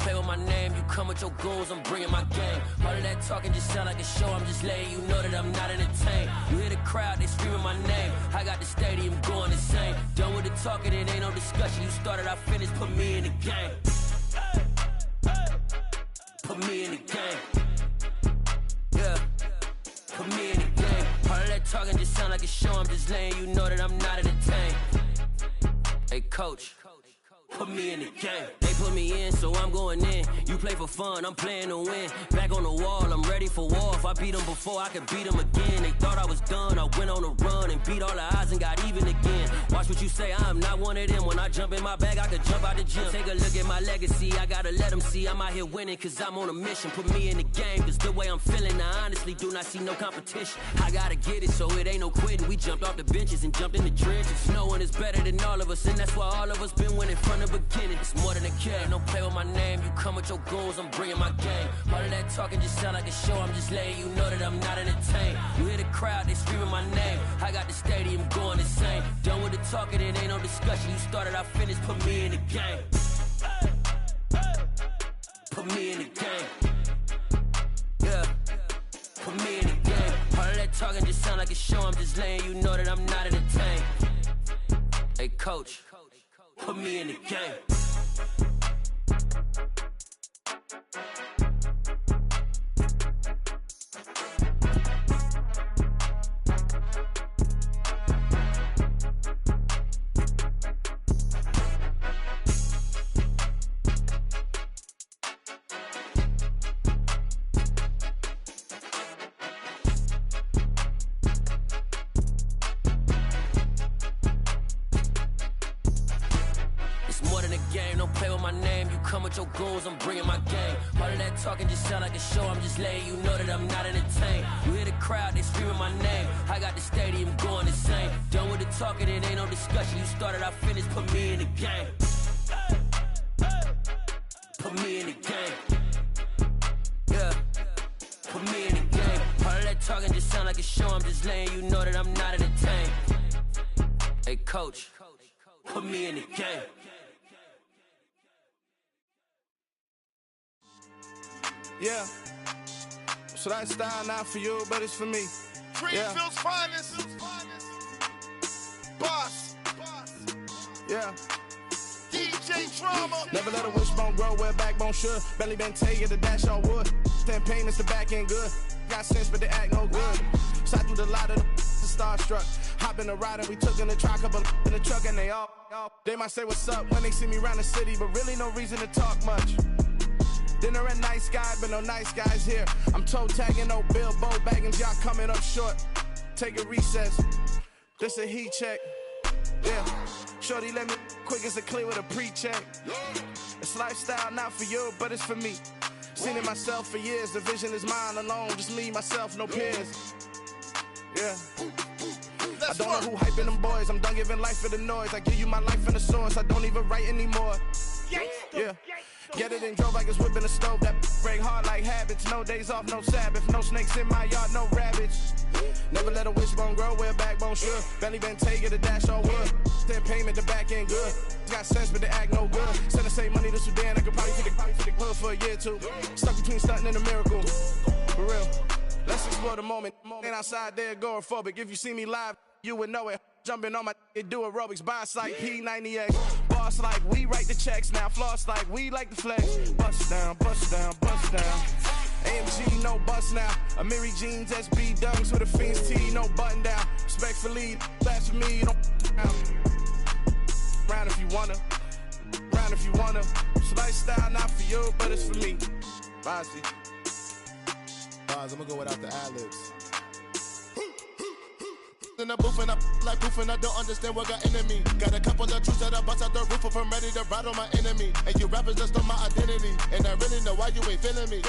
play with my name. You come with your goons, I'm bringing my game. All of that talking just sound like a show. I'm just letting you know that I'm not entertained. You hear the crowd, they screaming my name. I got the stadium going insane. Done with the talking, it ain't no discussion. You started, I finished, put me in the game. Put me in the game. Yeah, put me in the game. All of that talking just sound like a show. I'm just letting you know that I'm not entertained. Hey, coach, put me in the game. They put me in, so I'm going in. You play for fun, I'm playing to win. Back on the wall, I'm ready for war. If I beat them before, I could beat them again. They thought I was done, I went on a run and beat all the odds and got even again. Watch what you say, I'm not one of them. When I jump in my bag, I could jump out the gym. Take a look at my legacy, I gotta let them see I'm out here winning, cause I'm on a mission. Put me in the game, cause the way I'm feeling, I honestly do not see no competition. I gotta get it, so it ain't no quitting. We jumped off the benches and jumped in the trenches. No one is better than all of us, and that's why all of us been winning from the beginning. It's more than a game, don't play with my name. You come with your goons, I'm bringing my game. All of that talking just sound like a show. I'm just letting you know that I'm not entertained. You hear the crowd, they screaming my name. I got the stadium going insane. Done with the talking, it ain't no discussion. You started, I finished, put me in the game. Put me in the game. Yeah, put me in the game. All of that talking just sound like a show. I'm just letting you know that I'm not entertained. Hey, coach, put me in the game. Your goons, I'm bringing my game. All of that talking just sound like a show. I'm just letting you know that I'm not entertained. You hear the crowd, they screaming my name. I got the stadium going insane. Done with the talking, it ain't no discussion. You started, I finished, put me in the game. Put me in the game. Yeah, put me in the game. All of that talking just sound like a show. I'm just letting you know that I'm not entertained. Hey, coach, put me in the game. Yeah, so that style not for you, but it's for me. Greenfield's finest. Boss. Yeah. DJ Drama. Never let a wishbone grow where a backbone should. Belly been taking the dash all wood. Then payments the back end good. Got sense, but they act no good. Side through the lot of the starstruck. Hop in the ride and we took in the truck, couple in the truck, and they might say what's up when they see me around the city, but really no reason to talk much. Dinner at Nice Guy, but no nice guys here. I'm toe tagging, no Bilbo baggins, y'all coming up short. Take a recess, this a heat check. Yeah, shorty let me quick as a clear with a pre-check. It's lifestyle not for you, but it's for me. Seen it myself for years, the vision is mine alone. Just me, myself, no peers. Yeah. I don't know who hyping them boys, I'm done giving life for the noise. I give you my life in the source, I don't even write anymore. Yeah. Get it and drove like it's whipping a stove. That break hard like habits. No days off, no Sabbath. No snakes in my yard, no rabbits. Never let a wishbone grow where a backbone should. Belly been taking the dash all wood. Then payment the back end good. Got sense but they act no good. Send the same money to Sudan. I could probably take the hood for a year or two. Stuck between stunting and a miracle. For real. Let's explore the moment. Ain't outside there agoraphobic. If you see me live, you would know it. Jumping on my do aerobics, boss like P90X. Boss like we write the checks now. Floss like we like the flex. Bust down, bust down, bust down. AMG, no bust now. Amiri jeans, SB dunks with a Fiends T, no button down. Respectfully, that's for me, you don't round if you wanna. Round if you wanna. It's lifestyle not for you, but it's for me. Bozzy. Boz, I'm gonna go without the ad-libs. In the booth and I like proof and I don't understand what got into me. Got a couple of truths that I bust out the roof if I'm ready to ride on my enemy. And you rappers just stole my identity, and I really know why you ain't feeling me.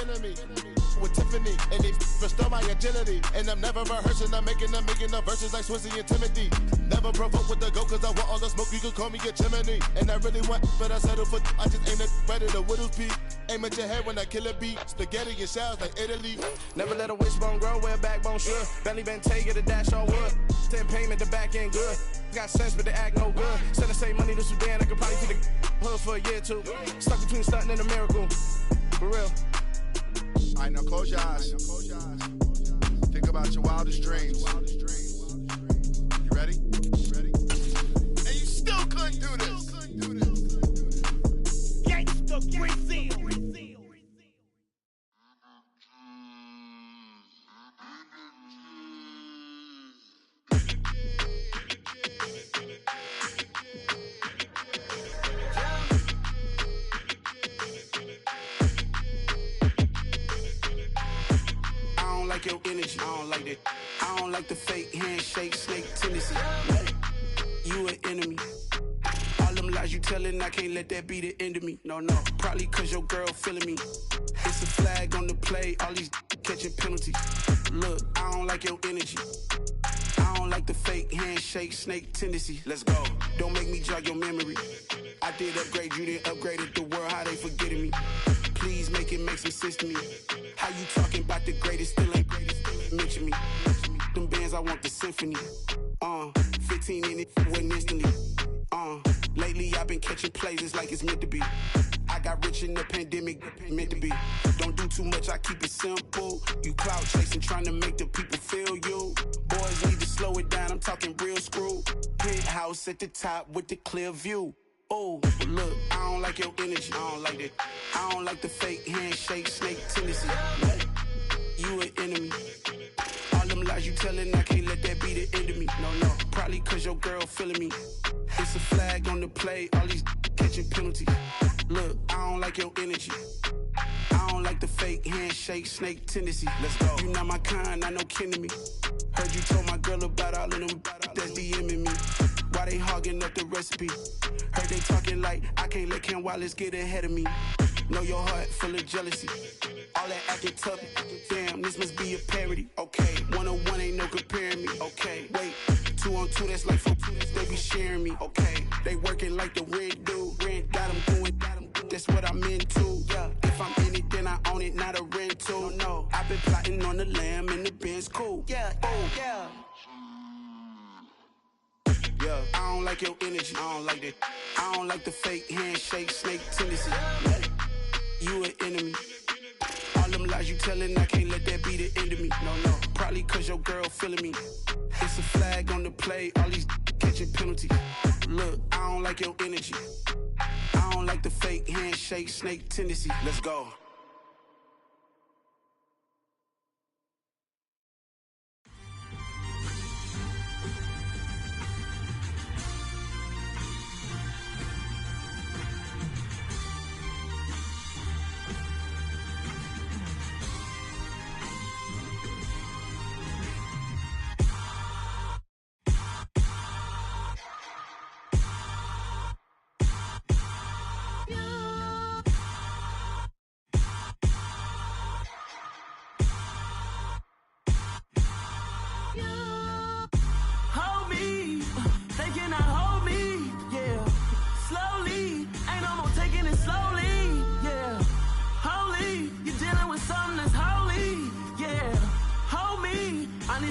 With Tiffany, and they restore my agility. And I'm never rehearsing, I'm making the verses like Swizzy and Timothy. Never provoke with the go, cause I want all the smoke, you can call me a chimney. And I really want, but I settle for, I just aim it ready to Whittles Peak. Aim at your head when I kill a beat. Spaghetti and shells like Italy. Never let a wishbone grow where a backbone should. Belly been taking the dash all wood. Then payment the back end good. got sense, but they act no good. Send the same money to Sudan, I could probably feed the hood for a year or two. Stuck between stunting and a miracle. For real. All right, now close your eyes. Think about your wildest dreams. You ready? And you still couldn't do this. Gangsta Brazil. Your energy, I don't like that. I don't like the fake handshake, snake tendency. You an enemy. All them lies you telling, I can't let that be the end of me. No, probably cause your girl feeling me. It's a flag on the play, all these catching penalties. Look, I don't like your energy. I don't like the fake handshake, snake tendency. Let's go. Don't make me jog your memory. I did upgrade, you didn't upgrade it. The world, how they forgetting me. Please make it make some sense to me. How you talking about the greatest, still ain't greatest, mention me. Them bands, I want the symphony. 15 in it, wasn't instantly. Lately I've been catching plays, it's like it's meant to be. I got rich in the pandemic, meant to be. Don't do too much, I keep it simple. You clout chasing, trying to make the people feel you. Boys need to slow it down, I'm talking real screw. Penthouse at the top with the clear view. Oh, look, I don't like your energy, I don't like that. I don't like the fake handshake, snake tendency. You an enemy. All them lies you telling, I can't let that be the end of me. No, probably cause your girl feeling me. It's a flag on the play, all these catching penalties. Look, I don't like your energy. I don't like the fake handshake, snake tendency. Let's go. You not my kind, I know kin to me. Heard you told my girl about all of them that's DMing me. Why they hogging up the recipe? Heard they talking like I can't let Ken Wallace get ahead of me. Know your heart full of jealousy. All that acting tough, damn, this must be a parody. Okay, 1-on-1 ain't no comparing me. Okay, wait, 2-on-2, that's like 4-2, they be sharing me. Okay, they working like the rent dude. Rent got them going, that's what I'm into. Yeah, if I'm in it, then I own it, not a rental. No, I've been plotting on the lamb and the Benz cool. Yeah, yeah. Yeah, I don't like your energy, I don't like that. I don't like the fake handshake, snake tendency. You an enemy. All them lies you telling, I can't let that be the end of me. No, probably cause your girl feeling me. It's a flag on the play, all these catching penalties. Look, I don't like your energy. I don't like the fake handshake, snake tendency. Let's go.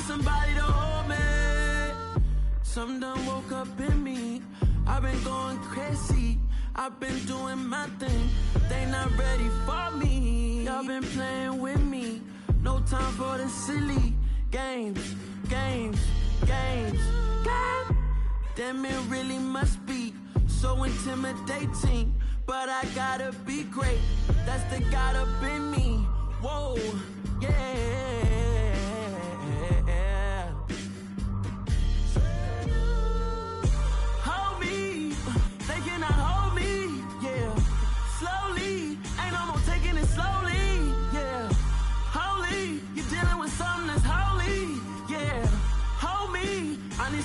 Somebody to hold me. Something done woke up in me. I've been going crazy. I've been doing my thing. They not ready for me. Y'all been playing with me. No time for the silly games. Damn, it really must be so intimidating. But I gotta be great. That's the God up in me. Whoa, yeah.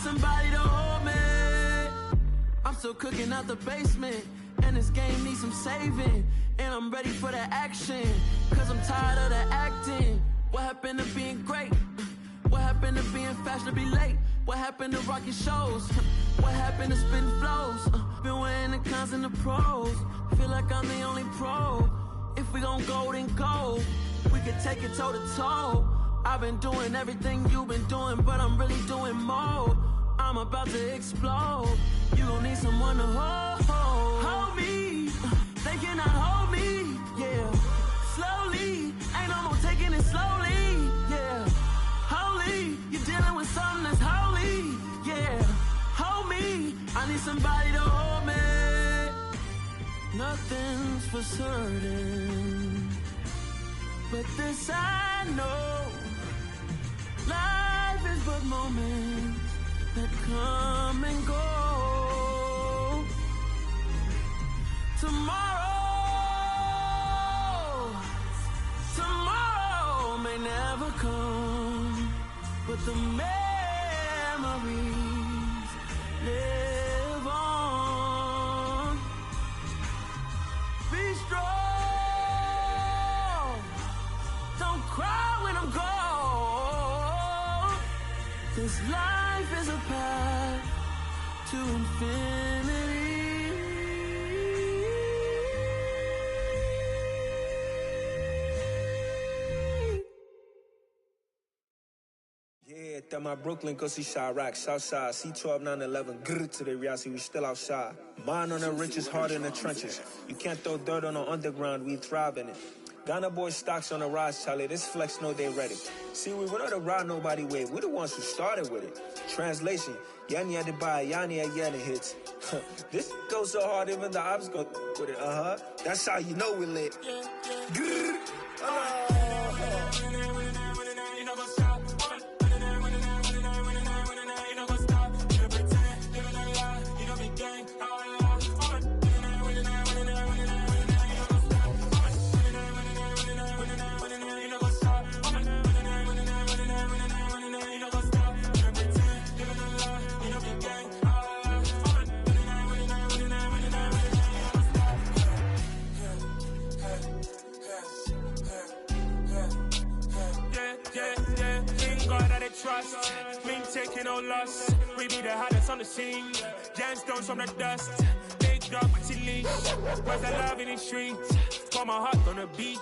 Somebody to hold me. I'm still cooking out the basement, and this game needs some saving. And I'm ready for the action, cause I'm tired of the acting. What happened to being great? What happened to being fashionably late? What happened to rocking shows? What happened to spitting flows? Been wearing the cons and the pros. Feel like I'm the only pro. If we gon' go, then go. We could take it toe to toe. I've been doing everything you've been doing, but I'm really doing more. I I'm about to explode. You gon' need someone to hold me. They cannot hold me, yeah. Slowly, ain't no more taking it slowly, yeah. Holy, you're dealing with something that's holy, yeah. Hold me, I need somebody to hold me. Nothing's for certain, but this I know. Life is but moments that come and go. Tomorrow may never come, but the memories live on. Be strong, don't cry when I'm gone, 'cause life is a path to infinity. Yeah, that my Brooklyn, go see Chirac, Southside, C12, 911, grrr to the reality, we still outside. Mine on the richest, heart in the trenches. You can't throw dirt on the underground, we thrive in it. Ghana boys stocks on the rise, Charlie, this flex know they ready. See, we don't ride nobody with, we the ones who started with it. Translation, Yani had to buy, Yani had Yanni hits. This goes so hard, even the ops go with it, That's how you know we lit. Grrr. Trust, we ain't taking no loss. We be the hottest on the scene. Gemstones from the dust. Big dog, pretty leash. Where's the love in the streets? Pour my heart on the beat.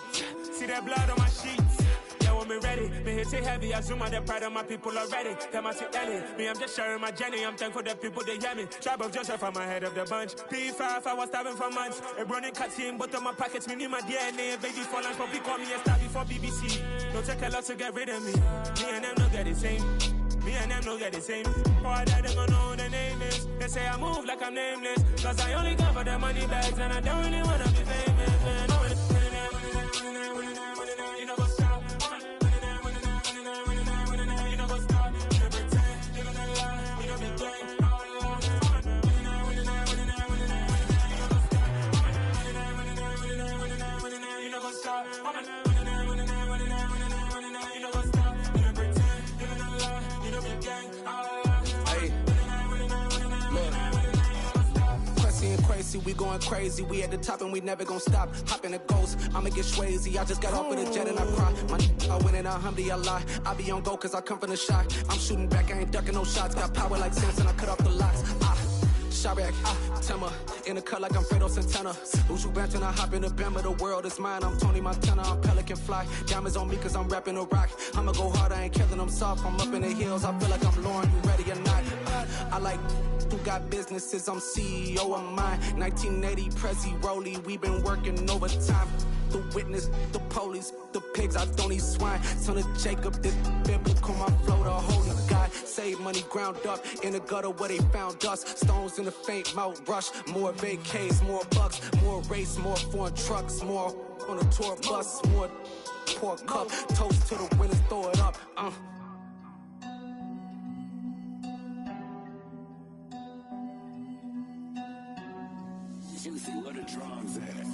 See that blood on my sheets. Yeah, when me ready, me hit it heavy. I zoom out the pride of my people already. Them I see Ellie. Me, I'm just sharing my journey. I'm thankful that people they hear me. Tribe of Joseph, I'm ahead of the bunch. P5, I was starving for months. A running cut in both of my pockets. Me need my DNA. Baby for lunch, but call me a star before BBC. Don't take a lot to get rid of me. Me and them don't get the same. Me and them don't get the same. For that, they gon' know the name is. They say I move like I'm nameless. 'Cause I only come for the money bags. And I don't really wanna be famous, man. You know what's up? You know what's up? You know pretend. You know lie. You know be gang. You know what's up? Crazy, we going crazy. We at the top and we never gon' stop. Hop in a ghost, I'ma get swayzy. I just got off with a jet and I cry. I win in alhamdulillah. I be on go 'cause I come from the shot. I'm shooting back, I ain't ducking no shots. Got power like Samson, I cut off the locks. Chirac, Tema, in the cut like I'm Fredo Santana. Uju Banton, I hop in the Bama, the world is mine. I'm Tony Montana, I'm Pelican Fly. Diamonds on me 'cause I'm rapping a rock. I'ma go hard, I ain't killing them soft. I'm up in the hills, I feel like I'm Lauren, you ready or not? I like who got businesses, I'm CEO of mine. 1980 Prezi Rolly, we been working overtime. The witness, the police, the pigs, I don't eat swine. Son of Jacob, this biblical, my flow, the holy God. Save money ground up in the gutter where they found us. Stones in the faint mouth rush. More vacays, more bucks, more race, more foreign trucks, more on a tour bus, more pork cup. Toast to the winners, throw it up. Juicy, where the drums at?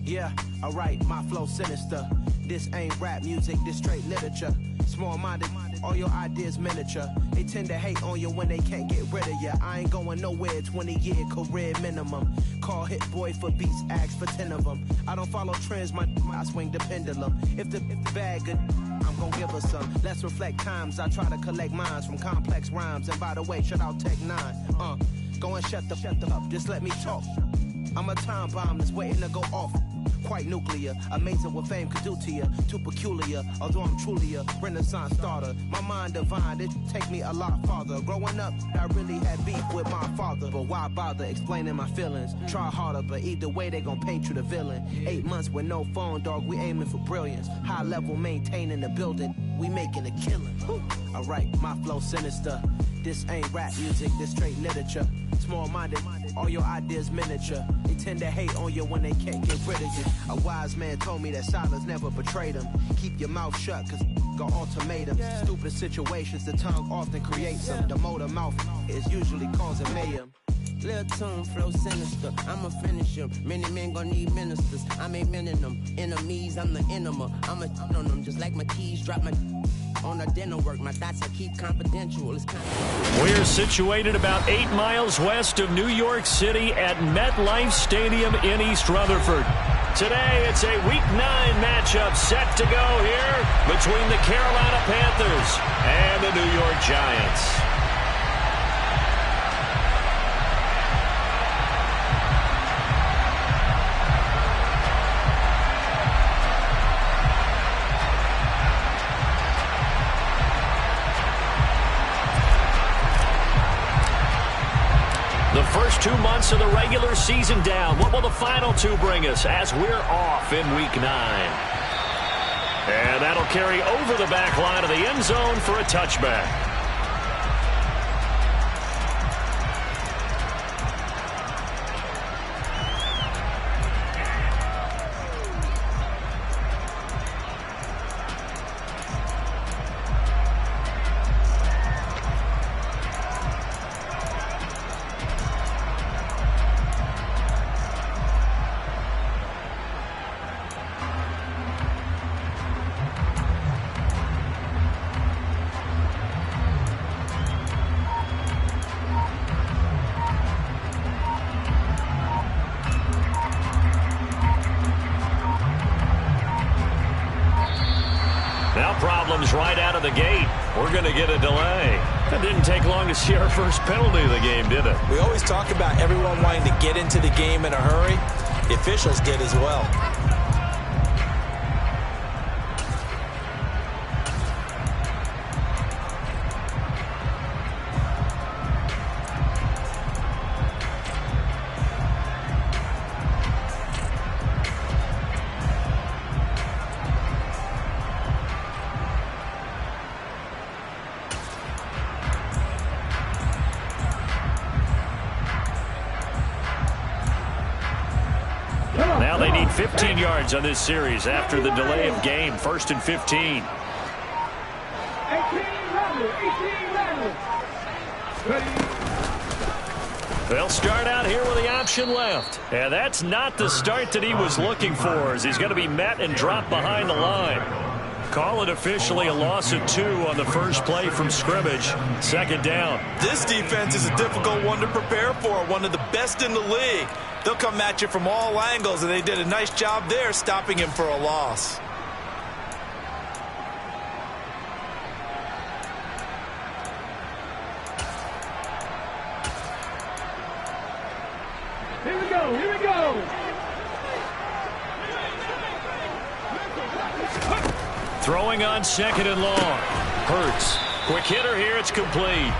Yeah, alright, my flow sinister. This ain't rap music, this straight literature. Small-minded, all your ideas miniature. They tend to hate on you when they can't get rid of you. I ain't going nowhere, 20-year career minimum. Call Hit Boy for beats, ask for 10 of them. I don't follow trends, I swing the pendulum. If the bag good, I'm gon' give her some. Let's reflect times, I try to collect minds from complex rhymes. And by the way, shout out Tech 9. Go and shut the up, just let me talk. I'm a time bomb that's waiting to go off. Quite nuclear, amazing what fame could do to you. Too peculiar, although I'm truly a renaissance starter. My mind divine, it take me a lot farther. Growing up, I really had beef with my father. But why bother explaining my feelings? Try harder, but either way they gon' paint you the villain. 8 months with no phone, dog, we aiming for brilliance. High level maintaining the building, we making a killing. Alright, my flow sinister. This ain't rap music, this straight literature. Small-minded, all your ideas miniature. They tend to hate on you when they can't get rid of you. A wise man told me that silence never betrayed him. Keep your mouth shut, cause got ultimatums. Stupid situations, the tongue often creates them. The motor mouth is usually causing mayhem. Lil' tune, flow sinister, I'ma finish him. Many men gon' need ministers, I ain't meaning them. Enemies, I'm the enema, I'ma on them. Just like my keys, drop my on the dinner work. My thoughts I keep confidential. We're situated about 8 miles west of New York City at MetLife Stadium in East Rutherford. Today, it's a Week 9 matchup set to go here between the Carolina Panthers and the New York Giants. The first 2 months of the regular season down. What will the final 2 bring us as we're off in Week 9? And that'll carry over the back line of the end zone for a touchback. Problems right out of the gate. We're going to get a delay. It didn't take long to see our first penalty of the game, did it? We always talk about everyone wanting to get into the game in a hurry. The officials did as well. Now they need 15 yards on this series after the delay of game. 1st and 15. 18 They'll start out here with the option left. And that's not the start that he was looking for, as he's going to be met and dropped behind the line. Call it officially a loss of 2 on the first play from scrimmage. 2nd down. This defense is a difficult one to prepare for, one of the best in the league. They'll come at you from all angles, and they did a nice job there stopping him for a loss. Here we go, here we go. Throwing on 2nd and long. Hurts. Quick hitter here, it's complete.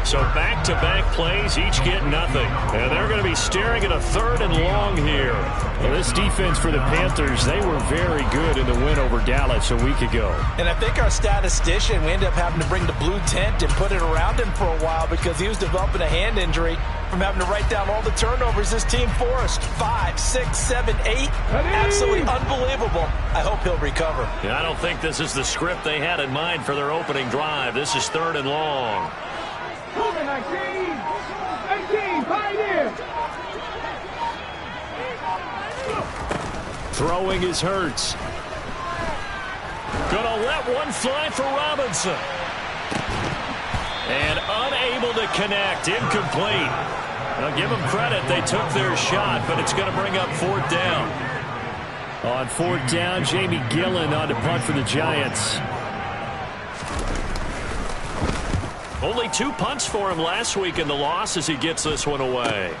So back-to-back plays, each get nothing. And they're going to be staring at a 3rd and long here. Well, this defense for the Panthers, they were very good in the win over Dallas a week ago. And I think our statistician, we ended up having to bring the blue tent and put it around him for a while because he was developing a hand injury from having to write down all the turnovers this team forced. 5, 6, 7, 8. Absolutely unbelievable. I hope he'll recover. Yeah, I don't think this is the script they had in mind for their opening drive. This is 3rd and long. 18, Pioneer. Throwing is Hurts. Gonna let one fly for Robinson. And unable to connect. Incomplete. Now give them credit. They took their shot, but it's going to bring up 4th down. On 4th down, Jamie Gillen on to punt for the Giants. Only 2 punts for him last week in the loss as he gets this one away.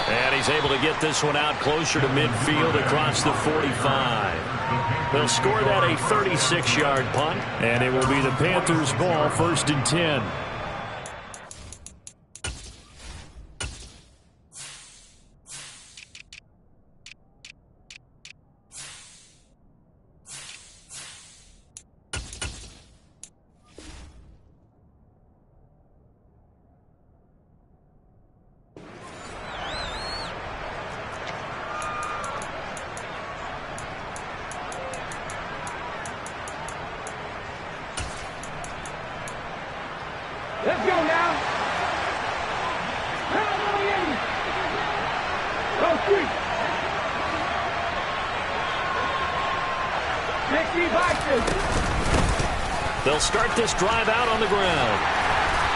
And he's able to get this one out closer to midfield across the 45. They'll score that a 36-yard punt, and it will be the Panthers' ball, 1st and 10. Let's go now. Hallelujah. Go street. 60 boxes. They'll start this drive out on the ground.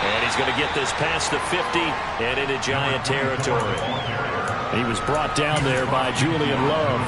And he's going to get this past the 50 and into Giant territory. He was brought down there by Julian Love.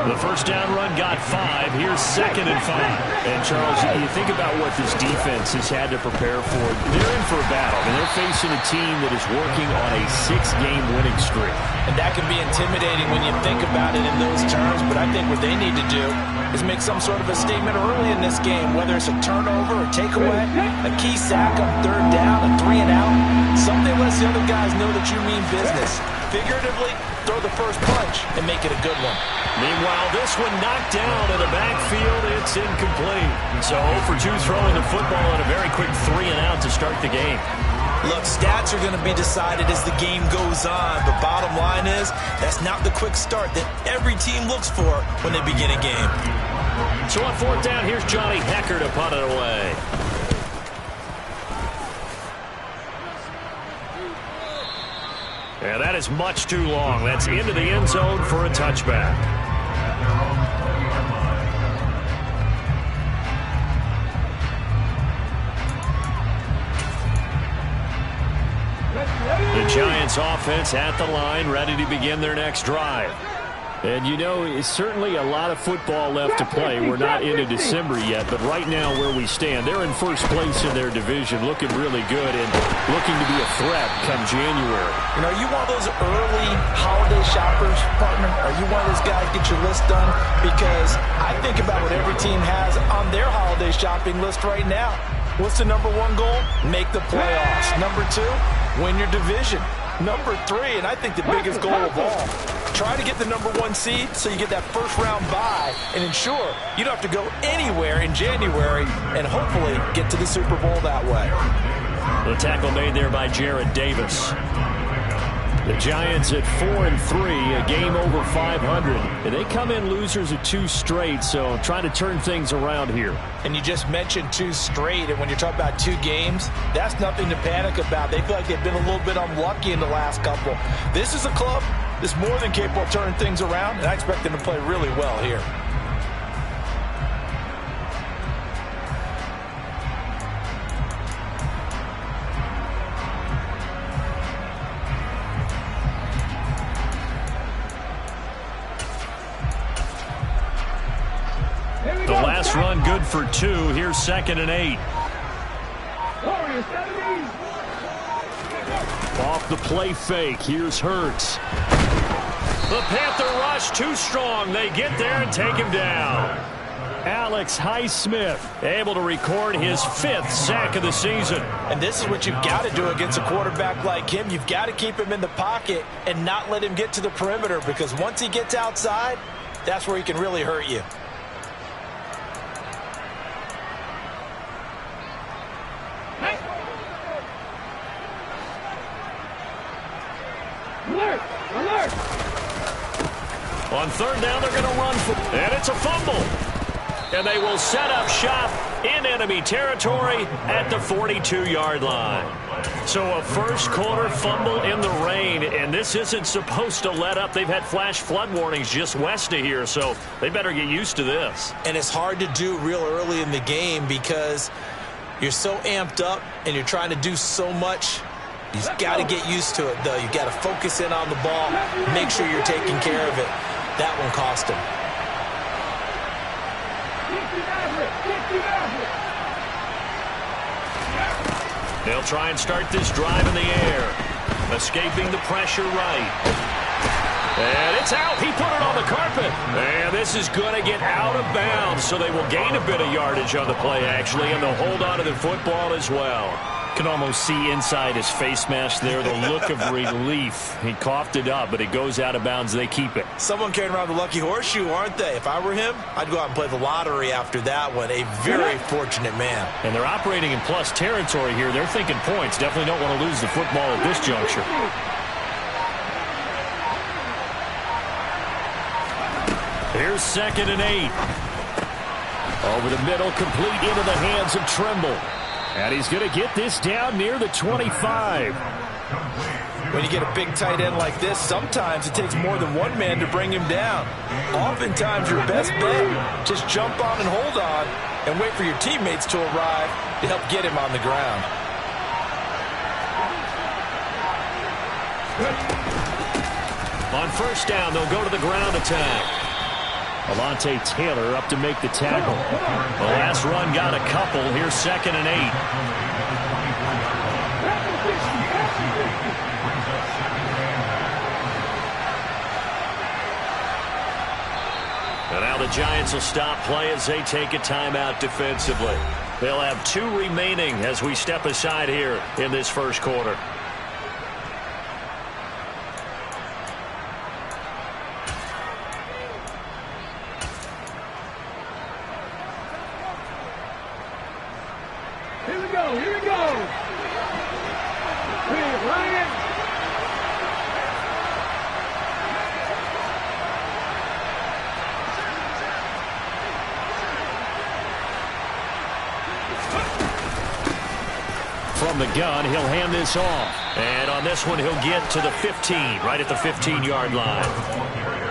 The first down run got 5. Here's 2nd and 5. And, Charles, you think about what this defense has had to prepare for. They're in for a battle, and they're facing a team that is working on a 6-game winning streak. And that can be intimidating when you think about it in those terms, but I think what they need to do is make some sort of a statement early in this game, whether it's a turnover or takeaway, a key sack on 3rd down, a 3 and out, something lets the other guys know that you mean business. Figuratively, throw the first punch and make it a good one. Meanwhile, this one knocked down in the backfield. It's incomplete. So 0 for 2 throwing the football and a very quick 3 and out to start the game. Look, stats are going to be decided as the game goes on, but bottom line is that's not the quick start that every team looks for when they begin a game. So on 4th down, here's Johnny Hecker to punt it away. Yeah, that is much too long. That's into the end zone for a touchback. The Giants offense at the line, ready to begin their next drive. And, you know, it's certainly a lot of football left to play. We're not into December yet, but right now where we stand, they're in first place in their division, looking really good and looking to be a threat come January. You know, you one of those early holiday shoppers, partner? Are you one of those guys get your list done? Because I think about what every team has on their holiday shopping list right now. What's the number 1 goal? Make the playoffs. Number 2, win your division. Number 3, and I think the biggest goal of all, try to get the number 1 seed so you get that first-round bye and ensure you don't have to go anywhere in January and hopefully get to the Super Bowl that way. The tackle made there by Jared Davis. The Giants at 4-3, a game over 500. And they come in losers of 2 straight, so trying to turn things around here. And you just mentioned 2 straight, and when you're talking about 2 games, that's nothing to panic about. They feel like they've been a little bit unlucky in the last couple. This is a club that's more than capable of turning things around, and I expect them to play really well here. The last run good for 2. Here's 2nd and 8. Off the play fake. Here's Hurts. The Panther rush too strong. They get there and take him down. Alex Highsmith able to record his 5th sack of the season. And this is what you've got to do against a quarterback like him. You've got to keep him in the pocket and not let him get to the perimeter, because once he gets outside, that's where he can really hurt you. Alert! Alert! On 3rd down, they're going to run for, and it's a fumble. And they will set up shop in enemy territory at the 42-yard line. So a first-quarter fumble in the rain, and this isn't supposed to let up. They've had flash flood warnings just west of here, so they better get used to this. And it's hard to do real early in the game because you're so amped up and you're trying to do so much. You've got to get used to it, though. You've got to focus in on the ball, make sure you're taking care of it. That one cost him. They'll try and start this drive in the air. Escaping the pressure right. And it's out. He put it on the carpet. And this is going to get out of bounds, so they will gain a bit of yardage on the play, actually, and they'll hold on to the football as well. Can almost see inside his face mask there the look of relief. He coughed it up, but it goes out of bounds. They keep it. Someone carrying around the lucky horseshoe, aren't they? If I were him, I'd go out and play the lottery after that one. A very fortunate man. And they're operating in plus territory here. They're thinking points. Definitely don't want to lose the football at this juncture. Here's 2nd and 8. Over the middle, complete into the hands of Trimble. And he's going to get this down near the 25. When you get a big tight end like this, sometimes it takes more than one man to bring him down. Oftentimes, your best bet, just jump on and hold on and wait for your teammates to arrive to help get him on the ground. On 1st down, they'll go to the ground attack. Alontae Taylor up to make the tackle. The last run got a couple. Here's 2nd and 8. And now the Giants will stop play as they take a timeout defensively. They'll have 2 remaining as we step aside here in this 1st quarter. From the gun, he'll hand this off. And on this one, he'll get to the 15, right at the 15-yard line.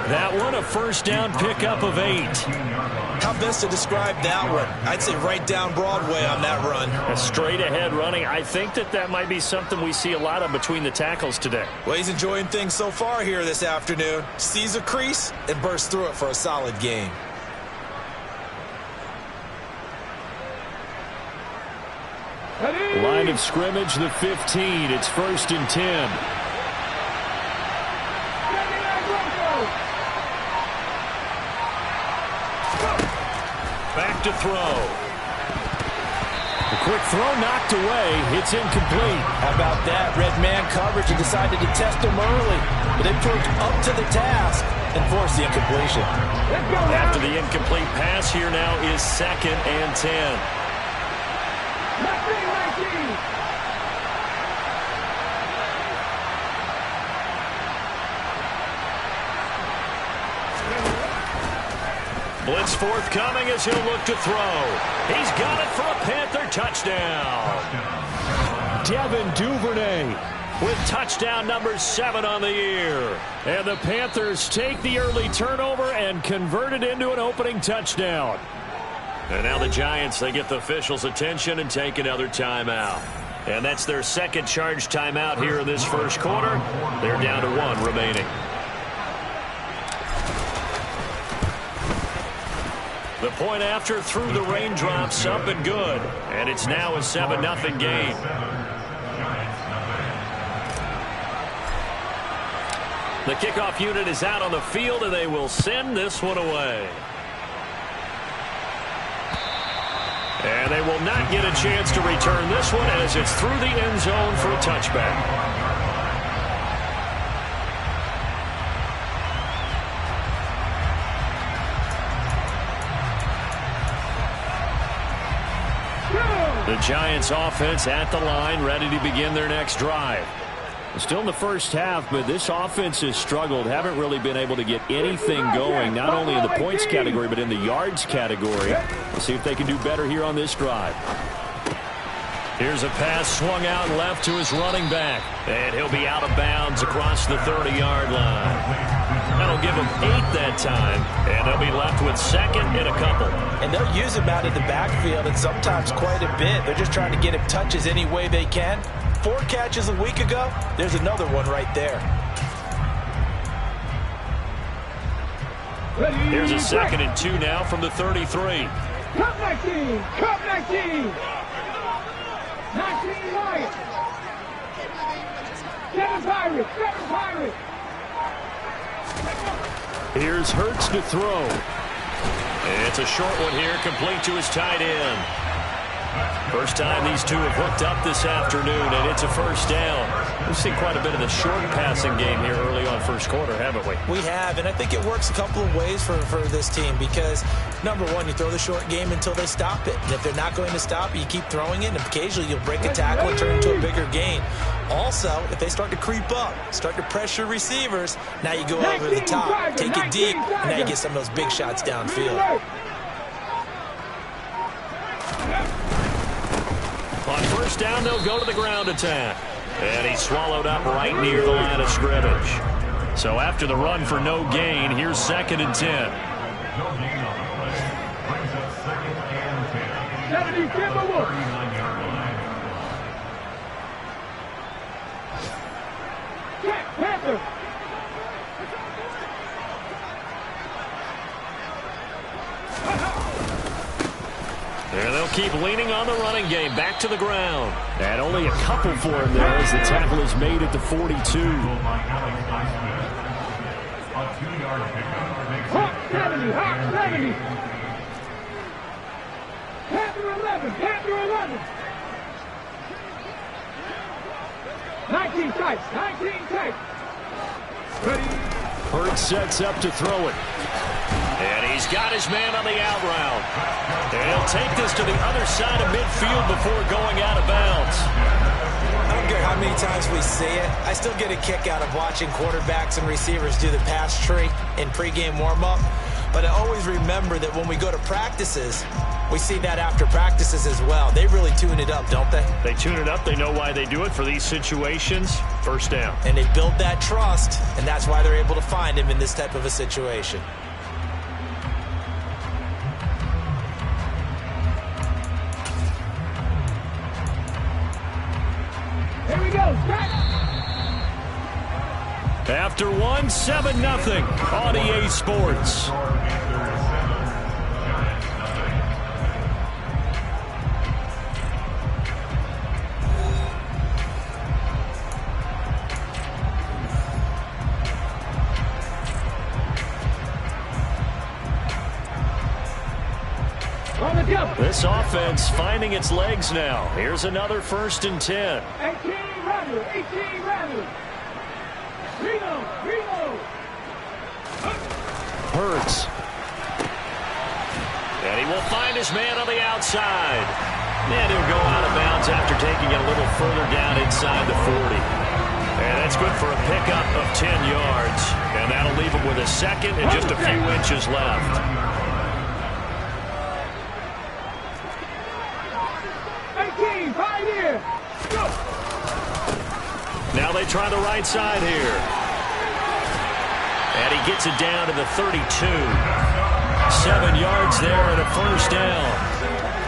That one, a 1st down pickup of 8. How best to describe that one? I'd say right down Broadway on that run. A straight-ahead running. I think that might be something we see a lot of between the tackles today. Well, he's enjoying things so far here this afternoon. Sees a crease and bursts through it for a solid gain. Line of scrimmage, the 15. It's 1st and 10. Back to throw. The quick throw knocked away. It's incomplete. How about that? Red man coverage and decided to test him early. But they proved up to the task and forced the incompletion. After the incomplete pass, here now is 2nd and 10. Blitz forthcoming as he'll look to throw. He's got it for a Panther touchdown. Devin Duvernay with touchdown number 7 on the year. And the Panthers take the early turnover and convert it into an opening touchdown. And now the Giants, they get the officials' attention and take another timeout. And that's their 2nd charge timeout here in this 1st quarter. They're down to 1 remaining. The point after through the raindrops, up and good. And it's now a 7-0 game. The kickoff unit is out on the field, and they will send this one away. And they will not get a chance to return this one as it's through the end zone for a touchback. The Giants offense at the line, ready to begin their next drive. Still in the 1st half, but this offense has struggled. Haven't really been able to get anything going, not only in the points category, but in the yards category. We'll see if they can do better here on this drive. Here's a pass swung out left to his running back. And he'll be out of bounds across the 30-yard line. That'll give them 8 that time. And they'll be left with 2nd and a couple. And they'll use him out of the backfield and sometimes quite a bit. They're just trying to get him touches any way they can. 4 catches a week ago. There's another one right there. Here's a 2nd and 2 now from the 33. Cup 19! Cup 19! 19 right! 7 Pirates. 7 Pirates. Here's Hurts to throw. It's a short one here, complete to his tight end. First time these two have hooked up this afternoon, and it's a first down. We've seen quite a bit of the short passing game here early on first quarter, haven't we? We have, and I think it works a couple of ways for this team because, number one, you throw the short game until they stop it. And if they're not going to stop it, you keep throwing it, and occasionally you'll break a tackle and turn into a bigger gain. Also, if they start to creep up, start to pressure receivers, now you go over the top, take it deep, and now you get some of those big shots downfield. On first down, they'll go to the ground attack. And he's swallowed up right near the line of scrimmage. So after the run for no gain, here's 2nd and 10. And they'll keep leaning on the running game. Back to the ground. And only a couple for him there as the tackle is made at the 42. Hawk 70, Hawk 70. Panther 11, Panther 11. 19 types, 19 types. Ready. Hurts sets up to throw it. And he's got his man on the out route. And he'll take this to the other side of midfield before going out of bounds. I don't care how many times we see it. I still get a kick out of watching quarterbacks and receivers do the pass tree in pregame warm-up. But I always remember that when we go to practices, we see that after practices as well. They really tune it up, don't they? They tune it up. They know why they do it for these situations. First down. And they build that trust, and that's why they're able to find him in this type of a situation. Here we go, After one, 7-0 on EA Sports. This offense finding its legs now. Here's another 1st and 10. 18 rather. Reno. Hurts. And he will find his man on the outside. And he'll go out of bounds after taking it a little further down inside the 40. And that's good for a pickup of 10 yards. And that'll leave him with a second and just a few inches left. 18, pioneer. Go. Now they try the right side here. And he gets it down to the 32. 7 yards there and a first down.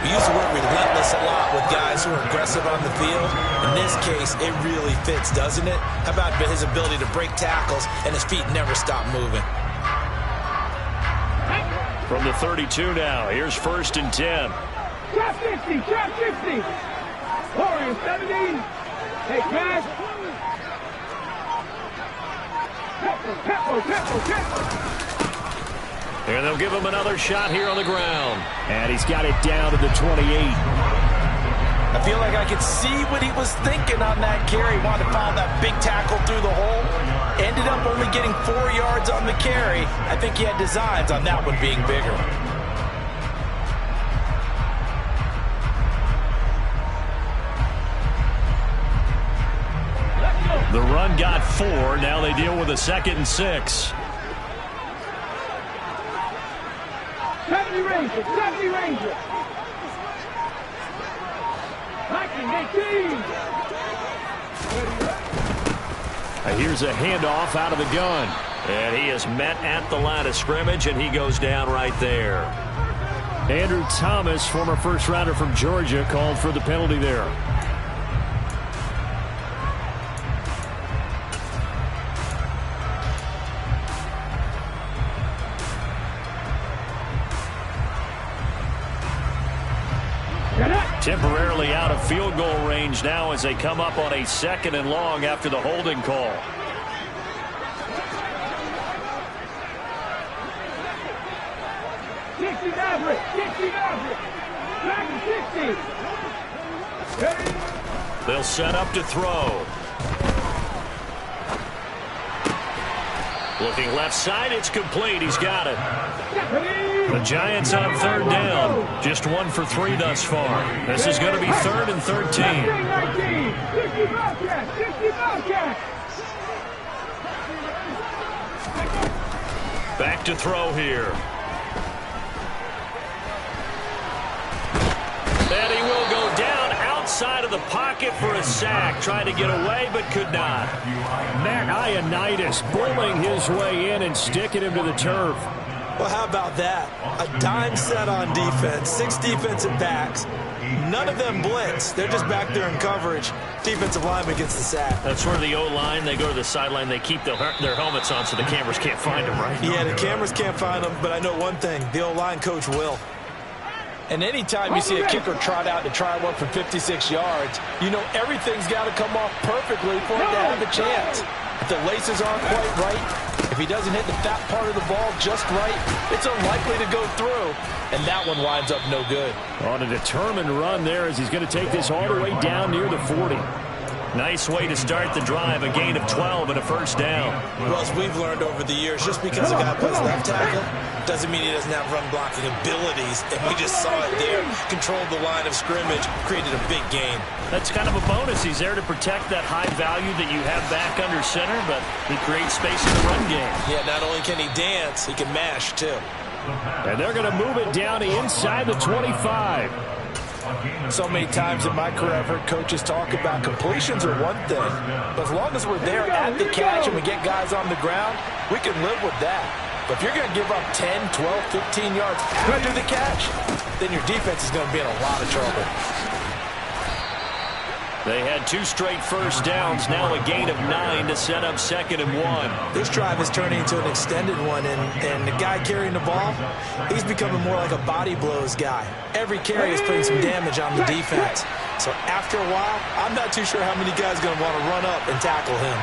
We use the word relentless a lot with guys who are aggressive on the field. In this case, it really fits, doesn't it? How about his ability to break tackles and his feet never stop moving? From the 32 now, here's 1st and 10. Trap 60, trap 60. Warrior 70. Take pass. Pepper. And they'll give him another shot here on the ground. And he's got it down to the 28. I feel like I could see what he was thinking on that carry. Wanted to follow that big tackle through the hole. Ended up only getting 4 yards on the carry. I think he had designs on that one being bigger. The run got 4. Now they deal with a 2nd and 6. 70 Ranger. 1918. Here's a handoff out of the gun. And he is met at the line of scrimmage, and he goes down right there. Andrew Thomas, former first-rounder from Georgia, called for the penalty there. Get up. Temporarily out of field goal range now as they come up on a 2nd and long after the holding call. They'll set up to throw. Looking left side, it's complete. He's got it. The Giants on 3rd down. Just 1 for 3 thus far. This is going to be 3rd and 13. Back to throw here. And he will go down outside of the pocket for a sack. Trying to get away, but could not. Matt Ioannidis bullying his way in and sticking him to the turf. Well, how about that? A dime set on defense, 6 defensive backs. None of them blitz. They're just back there in coverage. Defensive lineman gets the sack. That's where the O-line, they go to the sideline, they keep their helmets on so the cameras can't find them, right? Yeah, the cameras can't find them, but I know one thing. The O-line coach will. And anytime you see a kicker trot out to try one for 56 yards, you know everything's got to come off perfectly for him to have a chance. If the laces aren't quite right, if he doesn't hit the fat part of the ball just right, it's unlikely to go through. And that one winds up no good. On a determined run there as he's going to take this all the way down near the 40. Nice way to start the drive, a gain of 12 and a 1st down. Well, as we've learned over the years, just because a guy plays left tackle doesn't mean he doesn't have run blocking abilities. And we just saw it there. Controlled the line of scrimmage, created a big gain. That's kind of a bonus. He's there to protect that high value that you have back under center, but he creates space in the run game. Yeah, not only can he dance, he can mash, too. And they're going to move it down to inside the 25. So many times in my career, I've heard coaches talk about completions are one thing. But as long as we're there at the catch and we get guys on the ground, we can live with that. But if you're going to give up 10, 12, 15 yards after the catch, then your defense is going to be in a lot of trouble. They had 2 straight 1st downs, now a gain of 9 to set up 2nd and 1. This drive is turning into an extended one, and the guy carrying the ball, he's becoming more like a body blows guy. Every carry is putting some damage on the defense. So after a while, I'm not too sure how many guys are going to want to run up and tackle him.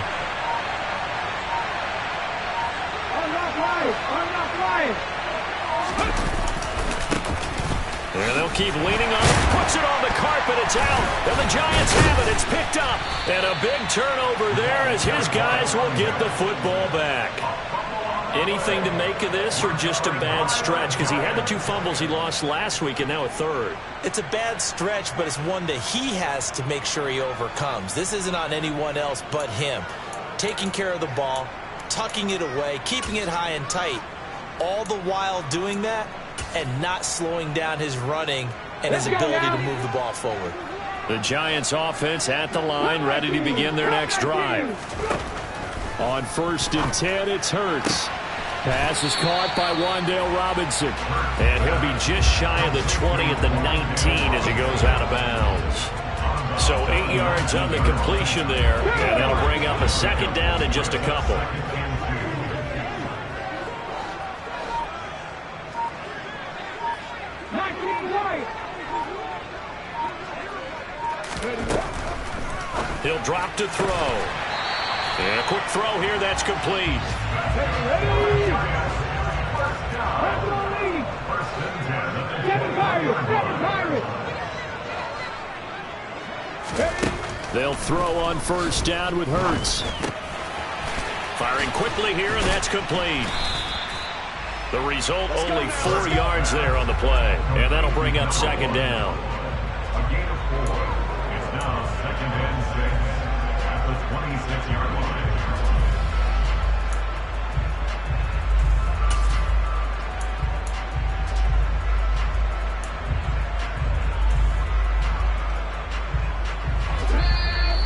And they'll keep leaning on it. Puts it on the carpet. It's out. And the Giants have it. It's picked up. And a big turnover there as his guys will get the football back. Anything to make of this or just a bad stretch? Because he had the 2 fumbles he lost last week and now a 3rd. It's a bad stretch, but it's one that he has to make sure he overcomes. This isn't on anyone else but him. Taking care of the ball, tucking it away, keeping it high and tight. All the while doing that and not slowing down his running and his ability to move the ball forward. The Giants offense at the line, ready to begin their next drive. On 1st and 10, it's Hurts. Pass is caught by Wan'Dale Robinson. And he'll be just shy of the 20 at the 19 as he goes out of bounds. So 8 yards on the completion there, and that'll bring up a 2nd down in just a couple. He'll drop to throw. And a quick throw here, that's complete. They'll throw on 1st down with Hurts. Firing quickly here, and that's complete. The result, only 4 yards there on the play. And that'll bring up 2nd down. A gain of 4. It's now 2nd and 6 at the 26-yard line.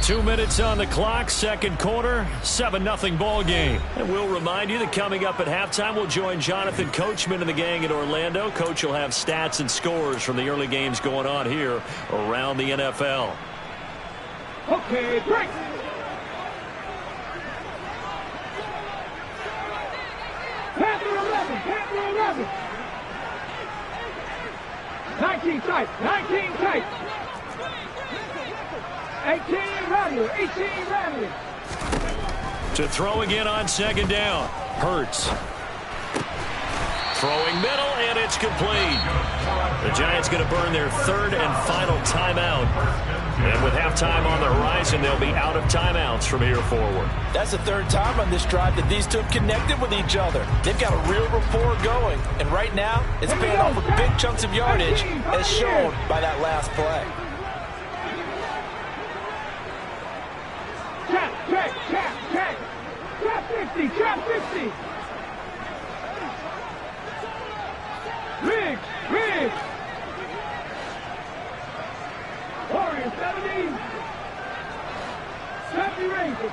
2 minutes on the clock, 2nd quarter, 7-0 ball game. And we'll remind you that coming up at halftime, we'll join Jonathan Coachman and the gang in Orlando. Coach will have stats and scores from the early games going on here around the NFL. Okay, break. Panther 11, Panther 11. 19 tight. 19 tight. 18 rattling. 18 rattling. To throw again on second down. Hurts. Throwing middle, and it's complete. The Giants going to burn their third and final timeout. And with halftime on the horizon, they'll be out of timeouts from here forward. That's the third time on this drive that these two have connected with each other. They've got a real rapport going. And right now, it's paying off with big chunks of yardage, as shown by that last play. Trap 50, trap 50. Riggs. Warriors 70. 70 Ranger.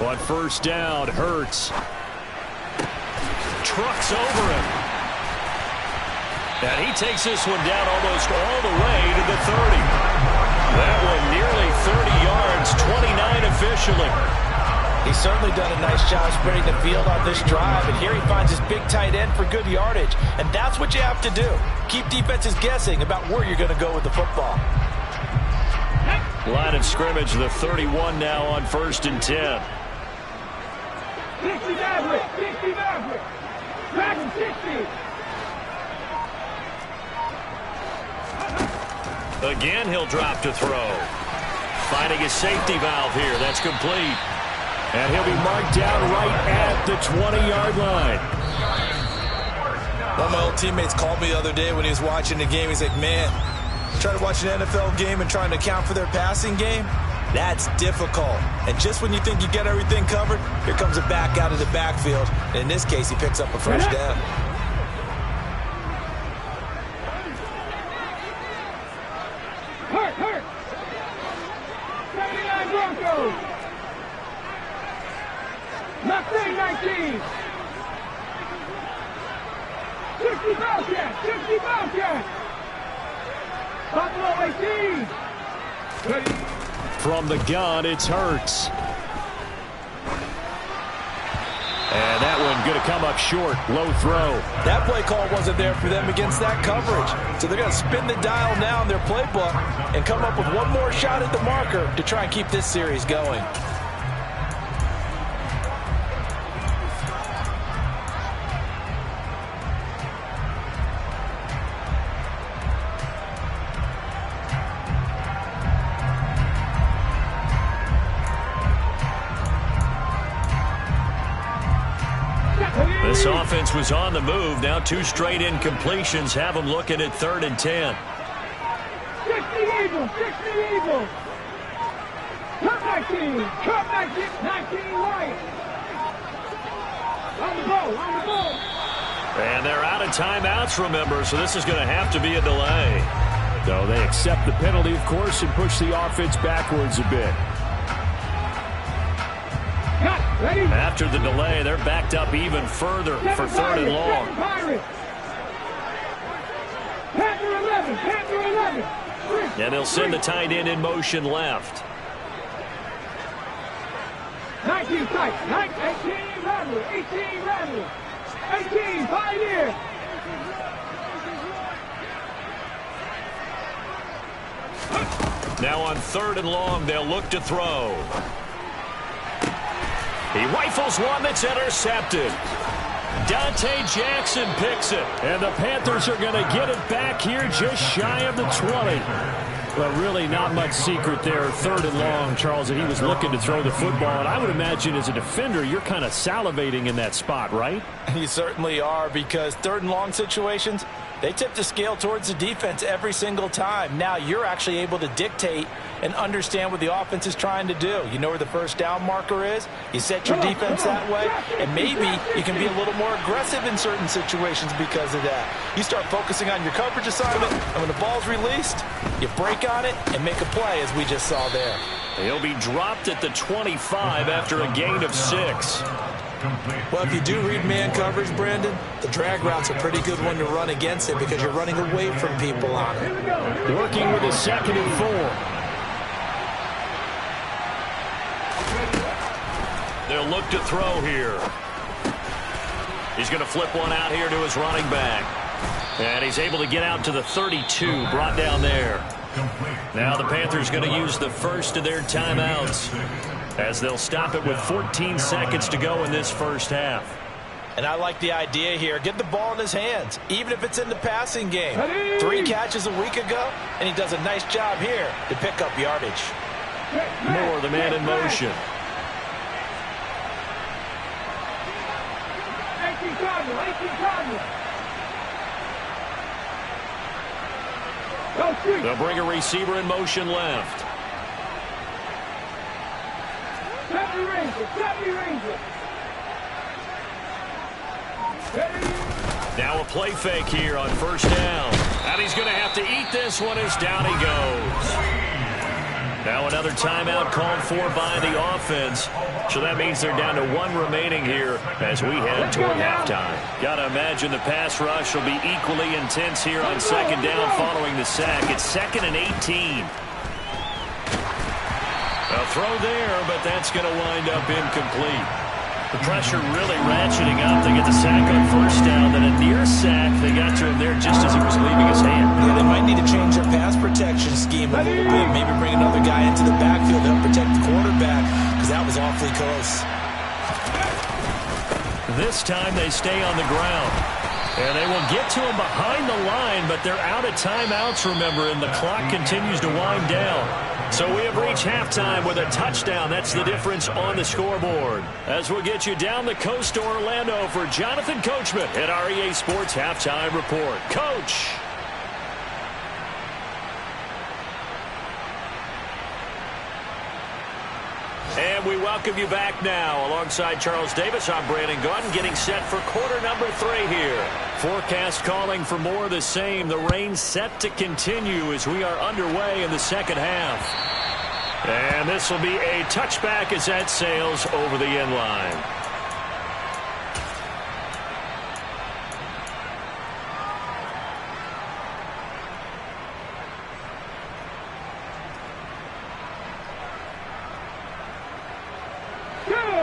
On first down, Hurts. Trucks over him. And he takes this one down almost all the way to the 30. That one nearly 30 yards, 29 officially. He's certainly done a nice job spreading the field on this drive, and here he finds his big tight end for good yardage. And that's what you have to do. Keep defenses guessing about where you're going to go with the football. Line of scrimmage, the 31 now on 1st and 10. 60 Maverick. Dragon 60. Again, he'll drop to throw. Finding a safety valve here. That's complete. And he'll be marked down right at the 20-yard line. One of my old teammates called me the other day when he was watching the game. He's like, man, trying to watch an NFL game and trying to account for their passing game, that's difficult. And just when you think you get everything covered, here comes a back out of the backfield. And in this case, he picks up a first down. Hurt. 79 Broncos. Mustang 19. 60 Bobcat. Buffalo 18. Ready. From the gun, it's Hurts. And that one going to come up short. Low throw. That play call wasn't there for them against that coverage. So they're going to spin the dial now in their playbook and come up with one more shot at the marker to try and keep this series going. This offense was on the move. Now 2 straight incompletions have them looking at 3rd and 10. 60 Eagles. Cup 19 right. On the ball. And they're out of timeouts, remember, so this is going to have to be a delay. So they accept the penalty, of course, and push the offense backwards a bit. After the delay, they're backed up even further for 3rd and long. Panther 11. And they'll send the tight end in motion left. 19 tight. 18 Rattler. 18 Pioneer. Now on 3rd and long, they'll look to throw. He rifles one that's intercepted. Dante Jackson picks it. And the Panthers are going to get it back here just shy of the 20. Well, really not much secret there. 3rd and long, Charles, that he was looking to throw the football. And I would imagine as a defender, you're kind of salivating in that spot, right? You certainly are, because 3rd and long situations, they tip the scale towards the defense every single time. Now you're actually able to dictate and understand what the offense is trying to do. You know where the first down marker is. You set your defense that way, and maybe you can be a little more aggressive in certain situations because of that. You start focusing on your coverage assignment, and when the ball's released, you break on it and make a play, as we just saw there. He'll be dropped at the 25 after a gain of 6. Well, if you do read man coverage, Brandon, the drag route's a pretty good one to run against it because you're running away from people on it. Working with a 2nd and 4. They'll look to throw here. He's going to flip one out here to his running back. And he's able to get out to the 32, brought down there. Now the Panthers going to use the first of their timeouts as they'll stop it with 14 seconds to go in this first half. And I like the idea here. Get the ball in his hands, even if it's in the passing game. 3 catches a week ago, and he does a nice job here to pick up yardage. More the man in motion. They'll bring a receiver in motion left. Now a play fake here on first down. And he's going to have to eat this one as down he goes. Now another timeout called for by the offense. So that means they're down to 1 remaining here as we head toward halftime. Got to imagine the pass rush will be equally intense here on second down following the sack. It's 2nd and 18. A throw there, but that's going to wind up incomplete. The pressure really ratcheting up. They get the sack on first down, then a near sack. They got to him there just as he was leaving his hand. Yeah, they might need to change their pass protection scheme a little bit. Maybe bring another guy into the backfield to help protect the quarterback, because that was awfully close. This time they stay on the ground. And they will get to him behind the line, but they're out of timeouts, remember, and the clock continues to wind down. So we have reached halftime with a touchdown. That's the difference on the scoreboard. As we'll get you down the coast to Orlando for Jonathan Coachman at our EA Sports Halftime Report. Coach. And we welcome you back now. Alongside Charles Davis, I'm Brandon Gordon, getting set for quarter number 3 here. Forecast calling for more of the same. The rain set to continue as we are underway in the second half. And this will be a touchback as that sails over the end line.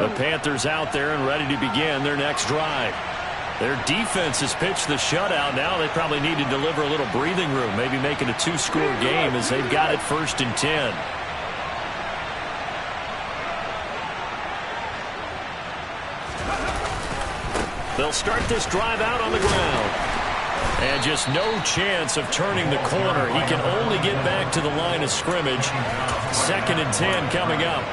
The Panthers out there and ready to begin their next drive. Their defense has pitched the shutout. Now they probably need to deliver a little breathing room, maybe make it a 2-score game as they've got it 1st and 10. They'll start this drive out on the ground. And just no chance of turning the corner. He can only get back to the line of scrimmage. 2nd and 10 coming up.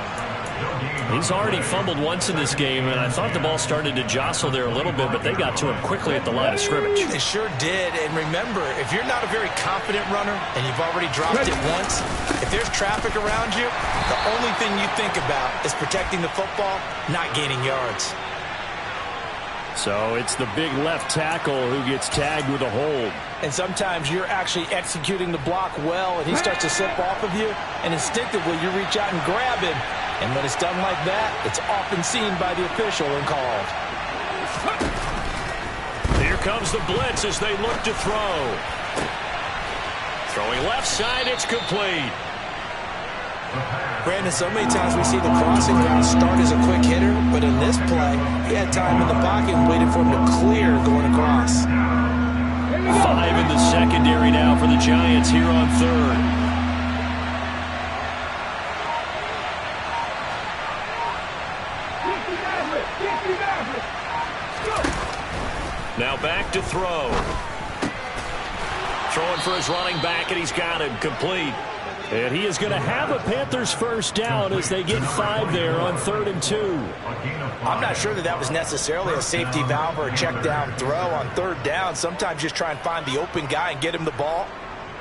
He's already fumbled once in this game, and I thought the ball started to jostle there a little bit, but they got to him quickly at the line of scrimmage. They sure did. And remember, if you're not a very confident runner and you've already dropped it once, if there's traffic around you, the only thing you think about is protecting the football, not gaining yards. So it's the big left tackle who gets tagged with a hold. And sometimes you're actually executing the block well, and he starts to slip off of you, and instinctively you reach out and grab him. And when it's done like that, it's often seen by the official and called. Here comes the blitz as they look to throw. Throwing left side, it's complete. Brandon, so many times we see the crossing route start as a quick hitter, but in this play, he had time in the pocket and waited for him to clear going across. 5 in the secondary now for the Giants here on 3rd. Now back to throw. Throwing for his running back, and he's got him complete. And he is going to have a Panthers first down as they get 5 there on 3rd and 2. I'm not sure that was necessarily a safety valve or a check down throw on 3rd down. Sometimes just try and find the open guy and get him the ball.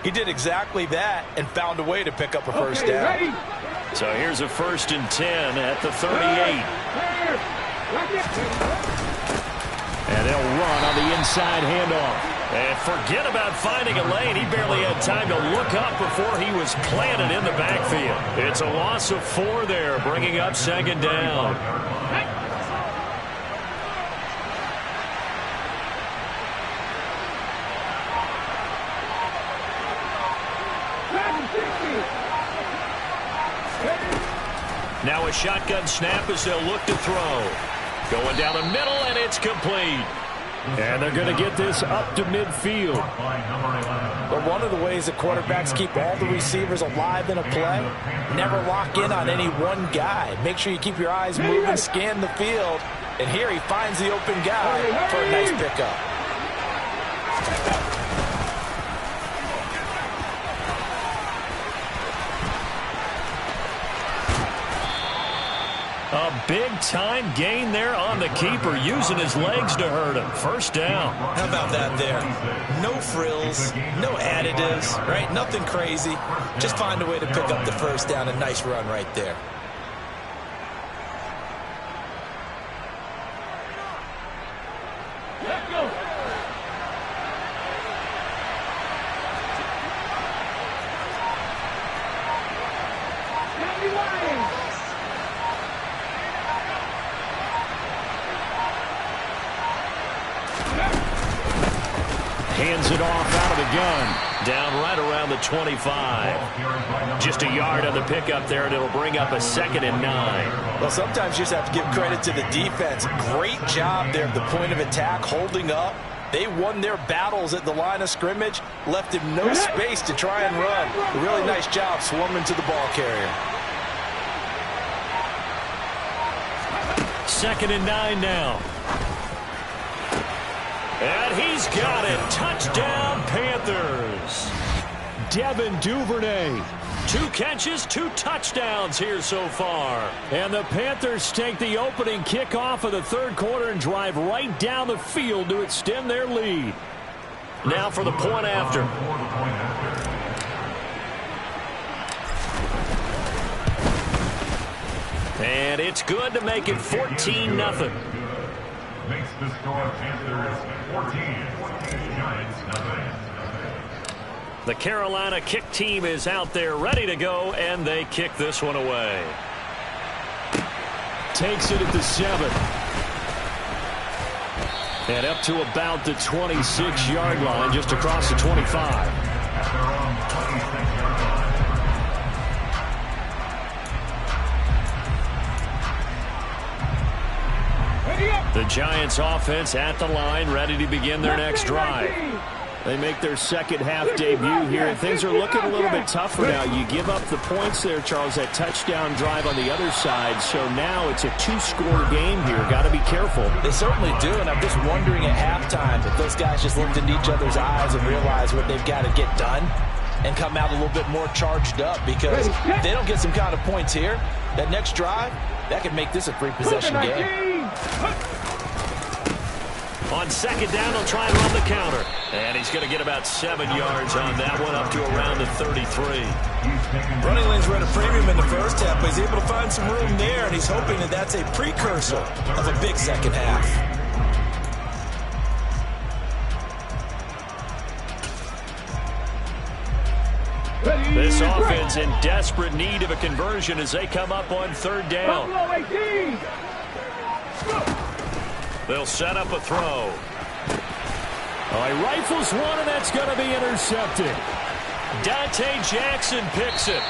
He did exactly that and found a way to pick up a first down. So here's a 1st and 10 at the 38. And they'll run on the inside handoff. And forget about finding a lane. He barely had time to look up before he was planted in the backfield. It's a loss of 4 there, bringing up 2nd down. Now a shotgun snap as they'll look to throw. Going down the middle, and it's complete. And they're going to get this up to midfield. But one of the ways that quarterbacks keep all the receivers alive in a play, never lock in on any one guy. Make sure you keep your eyes moving, scan the field. And here he finds the open guy for a nice pickup. A big-time gain there on the keeper, using his legs to hurt him. First down. How about that there? No frills, no additives, right? Nothing crazy. Just find a way to pick up the first down. A nice run right there. Let's go. Hands it off out of the gun. Down right around the 25. Just a yard on the pickup there, and it'll bring up a 2nd and 9. Well, sometimes you just have to give credit to the defense. Great job there at the point of attack, holding up. They won their battles at the line of scrimmage, left him no space to try and run. A really nice job swarming to the ball carrier. 2nd and 9 now. And he's got it. Touchdown, Panthers. Devin Duvernay. 2 catches, 2 touchdowns here so far. And the Panthers take the opening kickoff of the third quarter and drive right down the field to extend their lead. Now for the point after. And it's good to make it 14-0. Makes the score Panthers 14, Giants nothing. The Carolina kick team is out there ready to go, and they kick this one away. Takes it at the 7. And up to about the 26-yard line, just across the 25. At their own 26-yard line. The Giants offense at the line, ready to begin their next drive. They make their second half debut here, and things are looking a little bit tougher now. You give up the points there, Charles, that touchdown drive on the other side. So now it's a 2-score game here. Got to be careful. They certainly do, and I'm just wondering at halftime if those guys just looked into each other's eyes and realized what they've got to get done and come out a little bit more charged up, because if they don't get some kind of points here, that next drive, that could make this a 3-possession game. On second down, they'll try and run the counter. And he's going to get about 7 yards on that one, up to around the 33. Running lanes were at a premium in the first half, but he's able to find some room there, and he's hoping that that's a precursor of a big second half. This offense in desperate need of a conversion as they come up on third down. They'll set up a throw. He rifles one, and that's going to be intercepted. Dante Jackson picks it.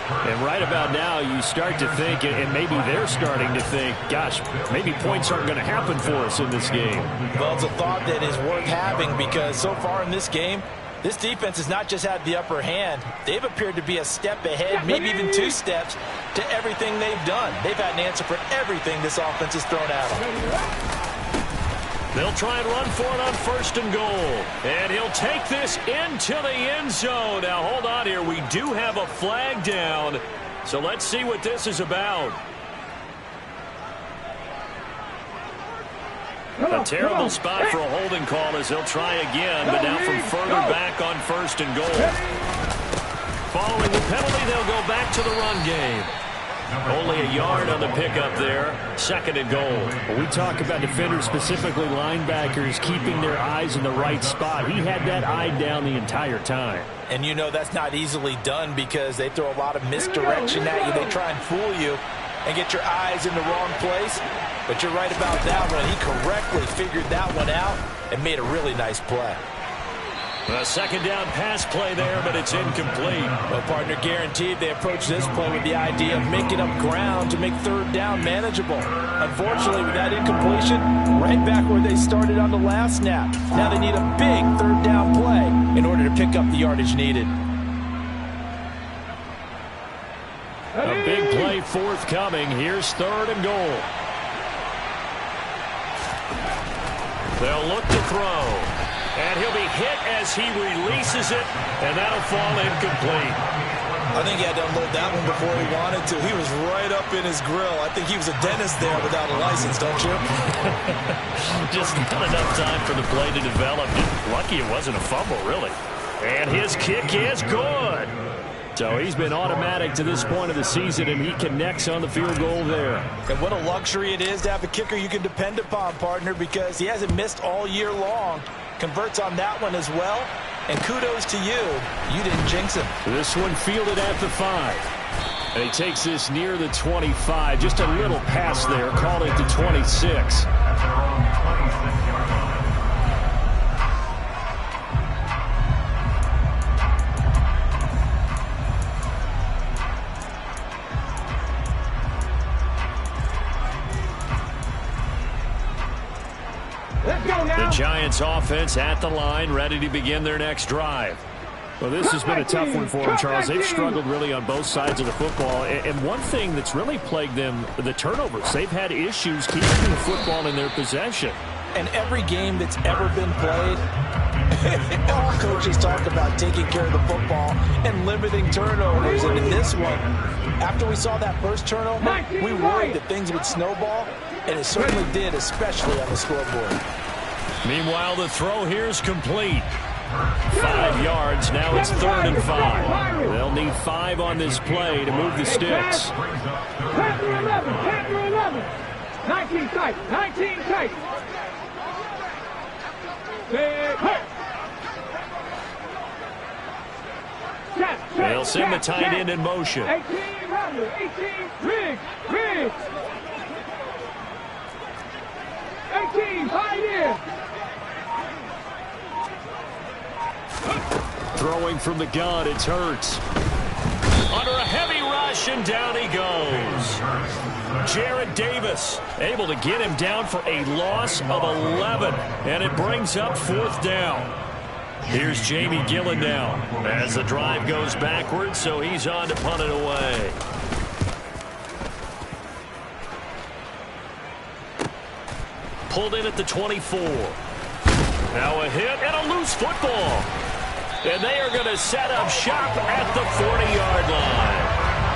And right about now, you start to think, and maybe they're starting to think, gosh, maybe points aren't going to happen for us in this game. Well, it's a thought that is worth having, because so far in this game, this defense has not just had the upper hand. They've appeared to be a step ahead, maybe even 2 steps to everything they've done. They've had an answer for everything this offense has thrown at them. They'll try and run for it on 1st and goal. And he'll take this into the end zone. Now, hold on here. We do have a flag down. So let's see what this is about. A terrible spot for a holding call as they'll try again, but now from further back on 1st and goal. Following the penalty, they'll go back to the run game. Only a yard on the pickup there. 2nd and goal. When we talk about defenders, specifically linebackers, keeping their eyes in the right spot, he had that eye down the entire time. And you know that's not easily done, because they throw a lot of misdirection at you. They try and fool you and get your eyes in the wrong place. But you're right about that one. He correctly figured that one out and made a really nice play. A second down pass play there, but it's incomplete. Well, partner, guaranteed they approach this play with the idea of making up ground to make third down manageable. Unfortunately, with that incompletion, right back where they started on the last snap. Now they need a big third down play in order to pick up the yardage needed. A big play forthcoming. Here's third and goal. They'll look to throw. And he'll be hit as he releases it, and that'll fall incomplete. I think he had to unload that one before he wanted to. He was right up in his grill. I think he was a dentist there without a license, don't you? Just not enough time for the play to develop. Lucky it wasn't a fumble, really. And his kick is good. So he's been automatic to this point of the season, and he connects on the field goal there. And what a luxury it is to have a kicker you can depend upon, partner, because he hasn't missed all year long. Converts on that one as well. And kudos to you. You didn't jinx him. This one fielded at the 5. And he takes this near the 25. Just a little pass there. Called it the 26. The Giants offense at the line, ready to begin their next drive. Well, this has been a tough one for them, Charles. They've struggled really on both sides of the football. And one thing that's really plagued them, the turnovers. They've had issues keeping the football in their possession. And every game that's ever been played, all coaches talk about taking care of the football and limiting turnovers. And in this one, after we saw that first turnover, we worried that things would snowball. And it certainly did, especially on the scoreboard. Meanwhile, the throw here is complete. 5 yards. Now it's 3rd and 5. They'll need 5 on this play to move the sticks. Panther 11, Panther 11. 19 tight, 19 tight. They'll send the tight end in motion. 18 Rattler, 18 Riggs, Riggs. 18 tight end. Throwing from the gun, it's Hurts. Under a heavy rush, and down he goes. Jared Davis able to get him down for a loss of 11, and it brings up 4th down. Here's Jamie Gillen now as the drive goes backwards, so he's on to punt it away. Pulled in at the 24. Now a hit and a loose football. And they are going to set up shop at the 40-yard line.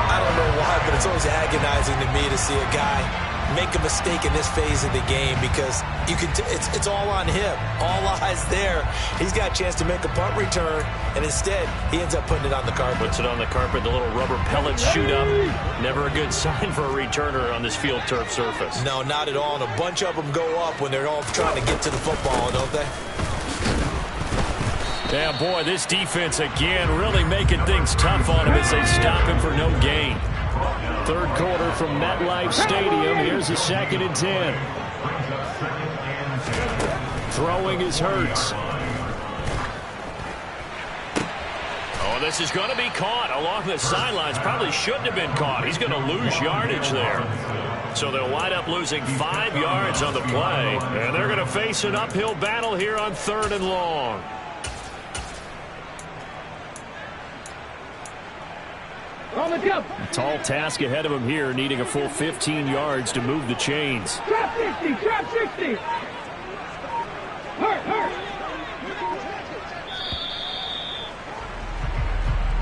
I don't know why, but it's always agonizing to me to see a guy make a mistake in this phase of the game because you can. It's all on him. All eyes there. He's got a chance to make a punt return, and instead he ends up putting it on the carpet. Puts it on the carpet. The little rubber pellets shoot up. Never a good sign for a returner on this field turf surface. No, not at all. And a bunch of them go up when they're all trying to get to the football, don't they? Yeah, boy, this defense again really making things tough on him as they stop him for no gain. 3rd quarter from MetLife Stadium. Here's a 2nd and 10. Throwing is Hurts. Oh, this is going to be caught along the sidelines. Probably shouldn't have been caught. He's going to lose yardage there. So they'll wind up losing 5 yards on the play. And they're going to face an uphill battle here on 3rd and long. A tall task ahead of him here, needing a full 15 yards to move the chains. Trap 60, trap 60. Hurt.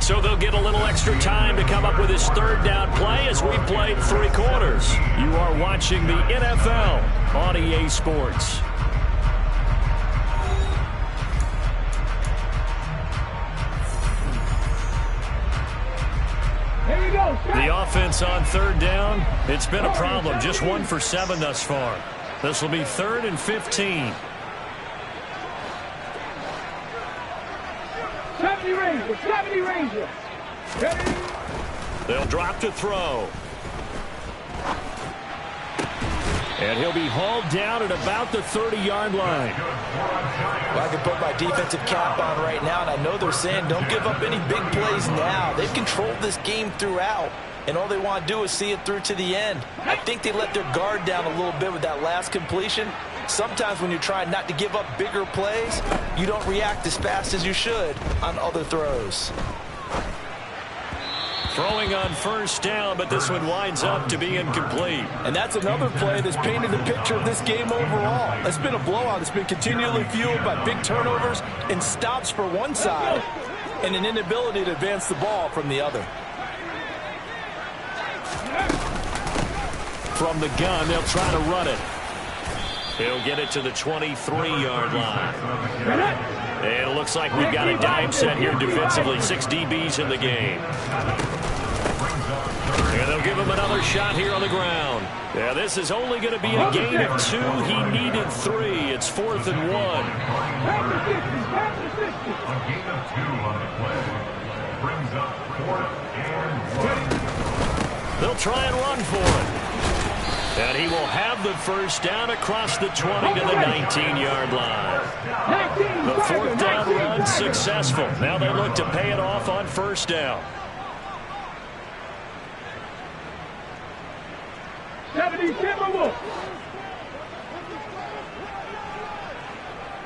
So they'll get a little extra time to come up with his 3rd down play as we've played 3 quarters. You are watching the NFL on EA Sports. The offense on 3rd down, it's been a problem. Just 1 for 7 thus far. This will be 3rd and 15. 70 Ranger. They'll drop to throw. And he'll be hauled down at about the 30-yard line. Well, I can put my defensive cap on right now, and I know they're saying don't give up any big plays now. They've controlled this game throughout, and all they want to do is see it through to the end. I think they let their guard down a little bit with that last completion. Sometimes when you're trying not to give up bigger plays, you don't react as fast as you should on other throws. Throwing on first down, but this one winds up to be incomplete. And that's another play that's painted the picture of this game overall. It's been a blowout. It's been continually fueled by big turnovers and stops for one side and an inability to advance the ball from the other. From the gun, they'll try to run it. He'll get it to the 23-yard line. And it looks like we've got a dime set here defensively. 6 DBs in the game. And they'll give him another shot here on the ground. Yeah, this is only going to be a gain of 2. He needed 3. It's 4th and 1. A gain of 2 on the play. Brings up 4th and 1. They'll try and run for it. And he will have the first down across the 20 to the 19-yard line. The 4th down run successful. Now they look to pay it off on first down. 70 Timberwolves.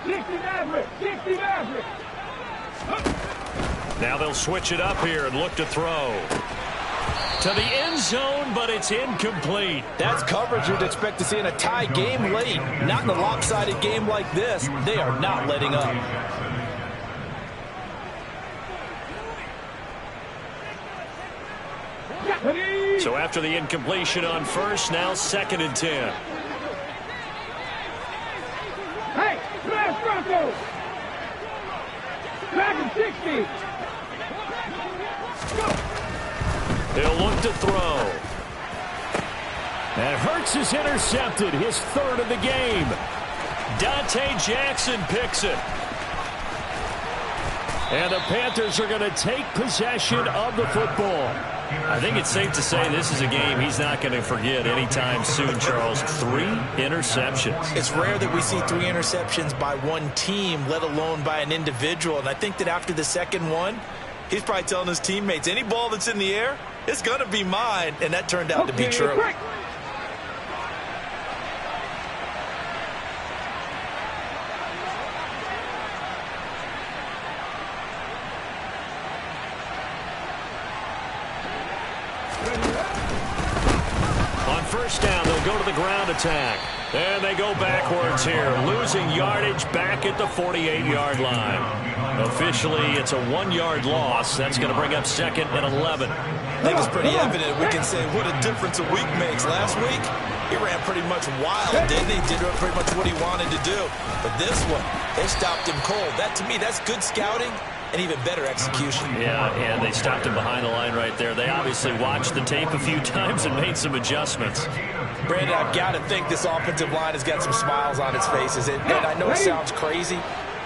60 Maverick. 60 Maverick. Now they'll switch it up here and look to throw. To the end zone, but it's incomplete. That's coverage you'd expect to see in a tie game late. Not in a lopsided game like this. They are not letting up. So after the incompletion on first, now 2nd and 10. Hey, smash Bronco. Back in 60. Go. He'll look to throw. And Hurts is intercepted, his 3rd of the game. Dante Jackson picks it. And the Panthers are going to take possession of the football. I think it's safe to say this is a game he's not going to forget anytime soon, Charles. 3 interceptions. It's rare that we see 3 interceptions by one team, let alone by an individual. And I think that after the second one, he's probably telling his teammates, any ball that's in the air, it's going to be mine. And that turned out to be true. On first down, they'll go to the ground attack. And they go backwards here, losing yardage back at the 48-yard line. Officially, it's a 1-yard loss. That's going to bring up 2nd and 11. I think it's pretty evident. We can say what a difference a week makes. Last week, he ran pretty much wild, didn't he? Did pretty much what he wanted to do. But this one, they stopped him cold. That, to me, that's good scouting and even better execution. Yeah, and they stopped him behind the line right there. They obviously watched the tape a few times and made some adjustments. Brandon, I've got to think this offensive line has got some smiles on its faces. And I know it sounds crazy,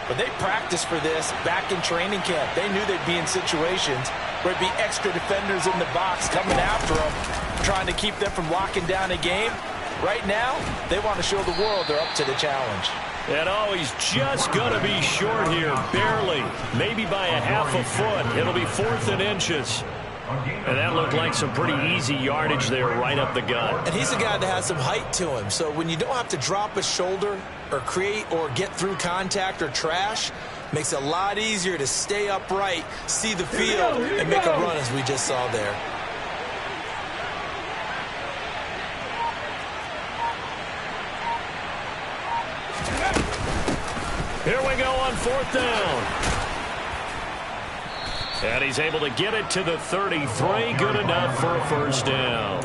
but they practiced for this back in training camp. They knew they'd be in situations where it'd be extra defenders in the box coming after them, trying to keep them from locking down a game. Right now, they want to show the world they're up to the challenge. And he's just going to be short here, barely, maybe by a half a foot. It'll be 4th and inches. And that looked like some pretty easy yardage there right up the gut. And he's a guy that has some height to him. So when you don't have to drop a shoulder or create or get through contact or trash, makes it a lot easier to stay upright, see the field, and make a run as we just saw there. Here we go on 4th down. And he's able to get it to the 33. Good enough for a first down.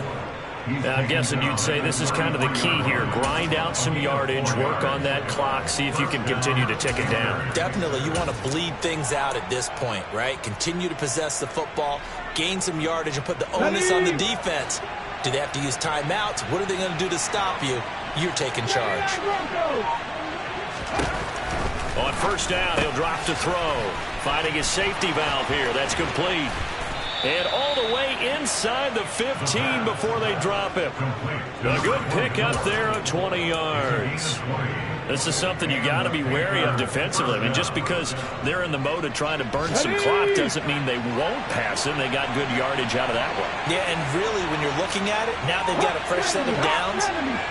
Now, I'm guessing you'd say this is kind of the key here. Grind out some yardage, work on that clock, see if you can continue to tick it down. Definitely. You want to bleed things out at this point, right? Continue to possess the football, gain some yardage, and put the onus on the defense. Do they have to use timeouts? What are they going to do to stop you? You're taking charge. On first down, he'll drop to throw. Finding his safety valve here. That's complete. And all the way inside the 15 before they drop him. A good pick up there of 20 yards. This is something you got to be wary of defensively. I mean, just because they're in the mode of trying to burn some clock doesn't mean they won't pass it. They got good yardage out of that one. Yeah, and really, when you're looking at it, now they've got a fresh set of downs.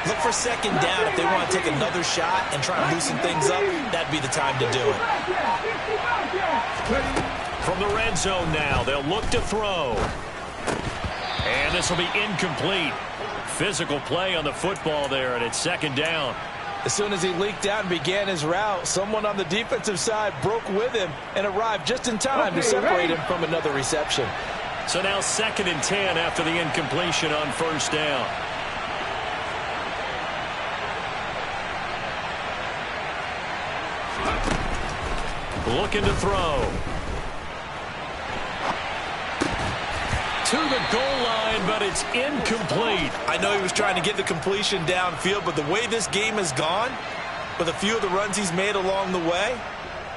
Look for second down if they want to take another shot and try and loosen things up. That'd be the time to do it. From the red zone now, they'll look to throw. And this will be incomplete. Physical play on the football there, and it's second down. As soon as he leaked out and began his route, someone on the defensive side broke with him and arrived just in time to separate him from another reception. So now 2nd and 10 after the incompletion on first down. Looking to throw. To the goal line, but it's incomplete. I know he was trying to get the completion downfield, but the way this game has gone, with a few of the runs he's made along the way,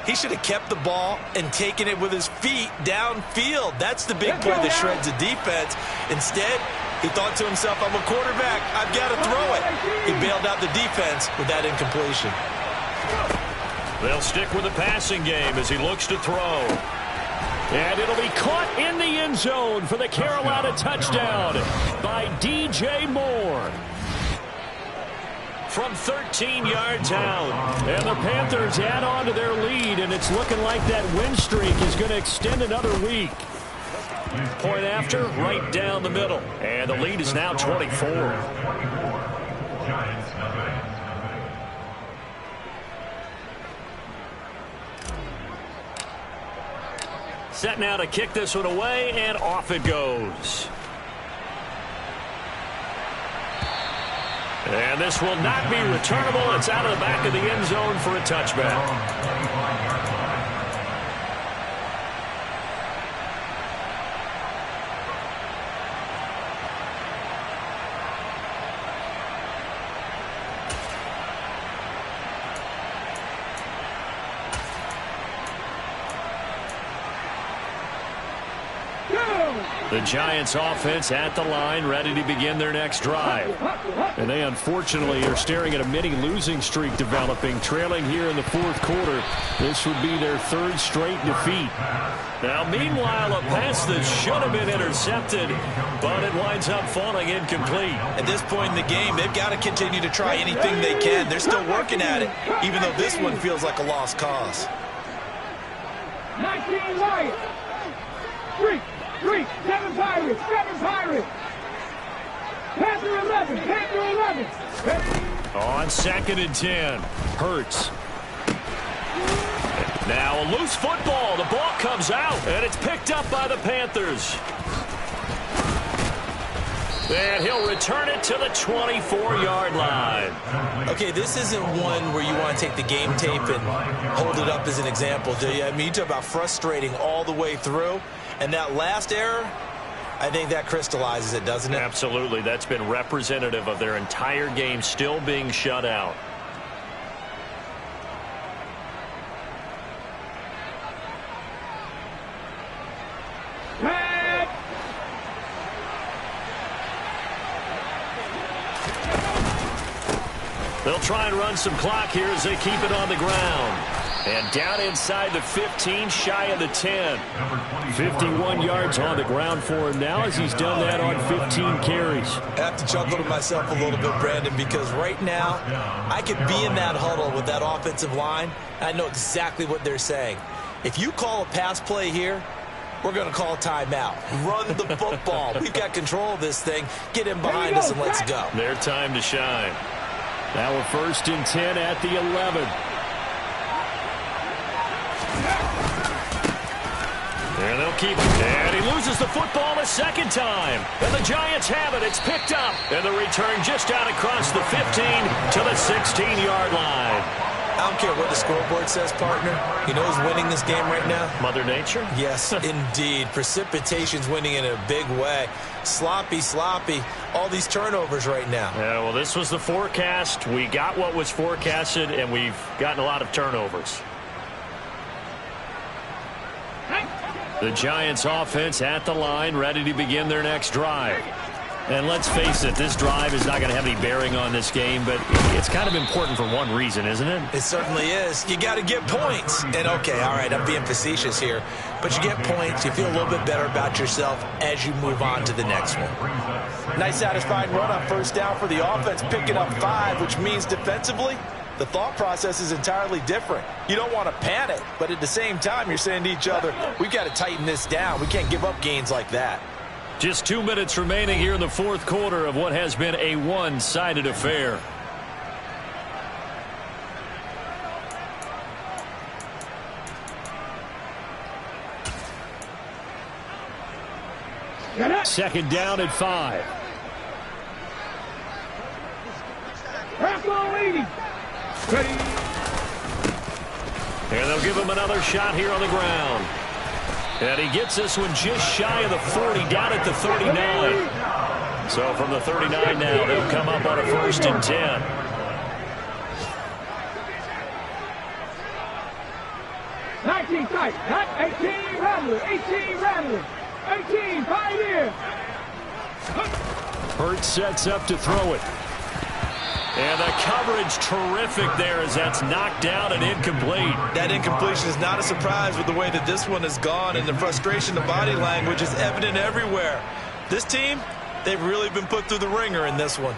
he should have kept the ball and taken it with his feet downfield. That's the big play that shreds the defense. Instead, he thought to himself, I'm a quarterback. I've got to throw it. He bailed out the defense with that incompletion. They'll stick with the passing game as he looks to throw. And it'll be caught in the end zone for the Carolina touchdown by DJ Moore. From 13 yards out. And the Panthers add on to their lead, and it's looking like that win streak is going to extend another week. Point after, right down the middle. And the lead is now 24. Giants nothing. Set now to kick this one away, and off it goes. And this will not be returnable. It's out of the back of the end zone for a touchback. The Giants offense at the line, ready to begin their next drive. And they unfortunately are staring at a mini losing streak developing, trailing here in the fourth quarter. This would be their third straight defeat. Now, meanwhile, a pass that should have been intercepted, but it winds up falling incomplete. At this point in the game, they've got to continue to try anything they can. They're still working at it, even though this one feels like a lost cause. 19 Lions. 7 Pirates. Panther 11. On 2nd and 10, Hurts. Now a loose football. The ball comes out, and it's picked up by the Panthers. And he'll return it to the 24-yard line. Okay, this isn't one where you want to take the game tape and hold it up as an example, do you? I mean, you talk about frustrating all the way through. And that last error, I think that crystallizes it, doesn't it? Absolutely. That's been representative of their entire game still being shut out. They'll try and run some clock here as they keep it on the ground. And down inside the 15, shy of the 10. 51 yards on the ground for him now as he's done that on 15 carries. I have to chuckle to myself a little bit, Brandon, because right now I could be in that huddle with that offensive line. I know exactly what they're saying. If you call a pass play here, we're going to call a timeout. Run the football. We've got control of this thing. Get in behind us and let's go. Their time to shine. Now we're 1st and 10 at the 11. And they'll keep it. And he loses the football a second time. And the Giants have it. It's picked up. And the return just out across the 15 to the 16-yard line. I don't care what the scoreboard says, partner. You know who's winning this game right now? Mother Nature? Yes, indeed. Precipitation's winning in a big way. Sloppy. All these turnovers right now. Yeah, well, this was the forecast. We got what was forecasted, and we've gotten a lot of turnovers. The Giants offense at the line, ready to begin their next drive. And let's face it, this drive is not going to have any bearing on this game, but it's kind of important for one reason, isn't it? It certainly is. You got to get points. And, okay, all right, I'm being facetious here. But you get points, you feel a little bit better about yourself as you move on to the next one. Nice satisfying run on first down for the offense, picking up 5, which means defensively, the thought process is entirely different. You don't want to panic, but at the same time, you're saying to each other, we've got to tighten this down. We can't give up gains like that. Just 2 minutes remaining here in the fourth quarter of what has been a one-sided affair. Second down at 5. And they'll give him another shot here on the ground. And he gets this one just shy of the 40, down at the 39. So from the 39 now, they'll come up on a 1st and 10. Tight, 18 Rattler, 18 Rattler, 18 Pioneer. Hurts sets up to throw it. And the coverage terrific there as that's knocked down and incomplete. That incompletion is not a surprise with the way that this one has gone, and the frustration, the body language is evident everywhere. This team, they've really been put through the ringer in this one.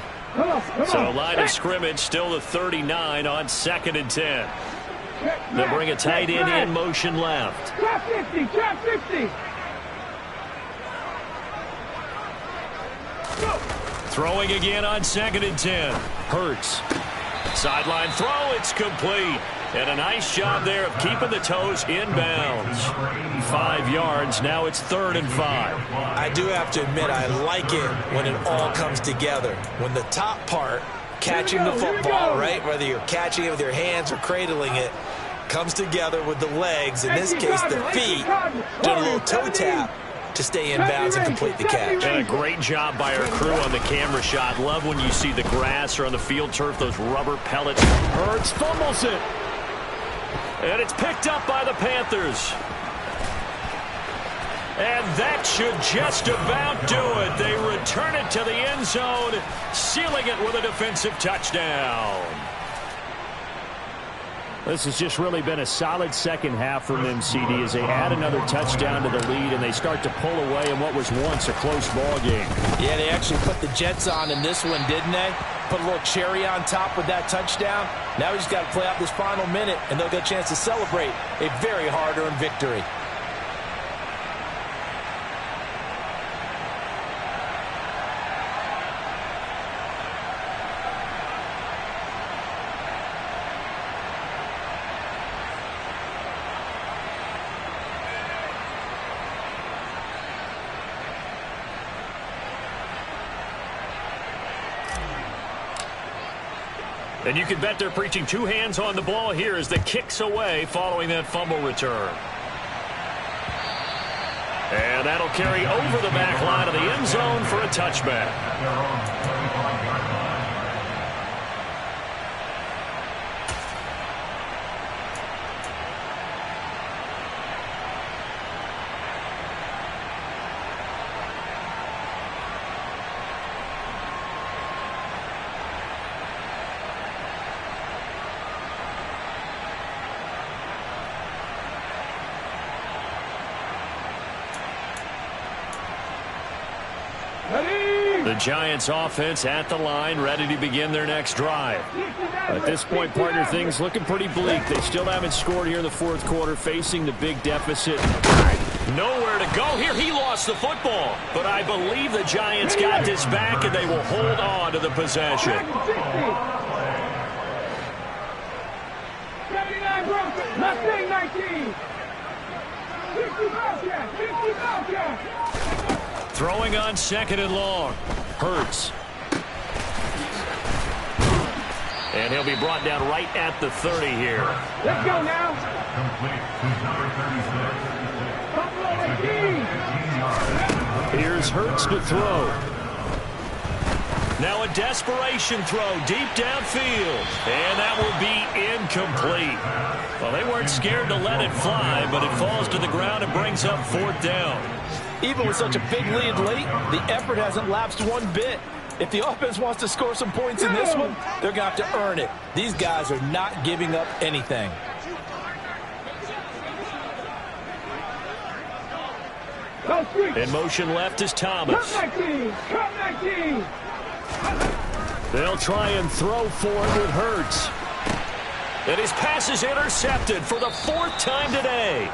So line of scrimmage still the 39 on 2nd and 10. They'll bring a tight end in motion left. Trap 50, trap 50. Throwing again on 2nd and 10. Hurts. Sideline throw, it's complete. And a nice job there of keeping the toes inbounds. 5 yards, now it's 3rd and 5. I do have to admit, I like it when it all comes together. When the top part, catching the football, right, whether you're catching it with your hands or cradling it, comes together with the legs, in this case the feet, doing a little toe tap to stay in bounds and complete the catch. And a great job by our crew on the camera shot. Love when you see the grass or on the field turf, those rubber pellets. Hurts fumbles it. And it's picked up by the Panthers. And that should just about do it. They return it to the end zone, sealing it with a defensive touchdown. This has just really been a solid second half from them, CD, as they add another touchdown to the lead and they start to pull away in what was once a close ball game. Yeah, they actually put the Jets on in this one, didn't they? Put a little cherry on top with that touchdown. Now we just got to play out this final minute, and they'll get a chance to celebrate a very hard-earned victory. And you can bet they're preaching 2 hands on the ball here as the kick's away following that fumble return. And that'll carry over the back line of the end zone for a touchback. The Giants offense at the line, ready to begin their next drive. At this point, partner, things looking pretty bleak. They still haven't scored here in the fourth quarter, facing the big deficit. Nowhere to go here. He lost the football. But I believe the Giants got this back, and they will hold on to the possession. 79 broken. Mustang 19. 50 Bobcat. 50 Bobcat. Throwing on 2nd and long. Hurts. And he'll be brought down right at the 30 here. Let's go now. Here's Hurts to throw. Now a desperation throw deep downfield. And that will be incomplete. Well, they weren't scared to let it fly, but it falls to the ground and brings up 4th down. Even with such a big lead late, the effort hasn't lapsed one bit. If the offense wants to score some points in this one, they're going to have to earn it. These guys are not giving up anything. In motion left is Thomas. They'll try and throw for it with Hurts. And his pass is intercepted for the 4th time today.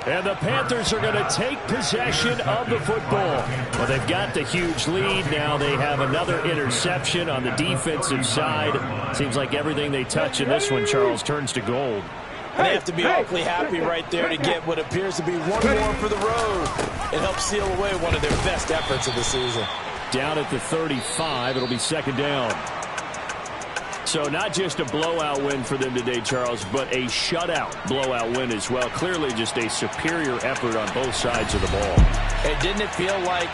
And the Panthers are going to take possession of the football. Well, they've got the huge lead. Now they have another interception on the defensive side. Seems like everything they touch in this one, Charles, turns to gold. They have to be awfully happy right there to get what appears to be one more for the road. It helps seal away one of their best efforts of the season. Down at the 35, it'll be 2nd down. So not just a blowout win for them today, Charles, but a shutout blowout win as well. Clearly just a superior effort on both sides of the ball. Hey, didn't it feel like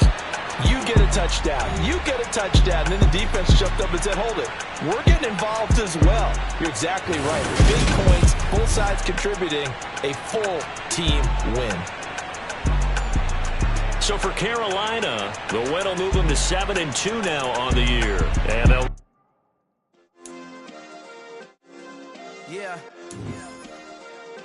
you get a touchdown, you get a touchdown, and then the defense jumped up and said, hold it, we're getting involved as well. You're exactly right. Big points, both sides contributing, a full team win. So for Carolina, the win will move them to 7-2 now on the year. And they'll... Yeah.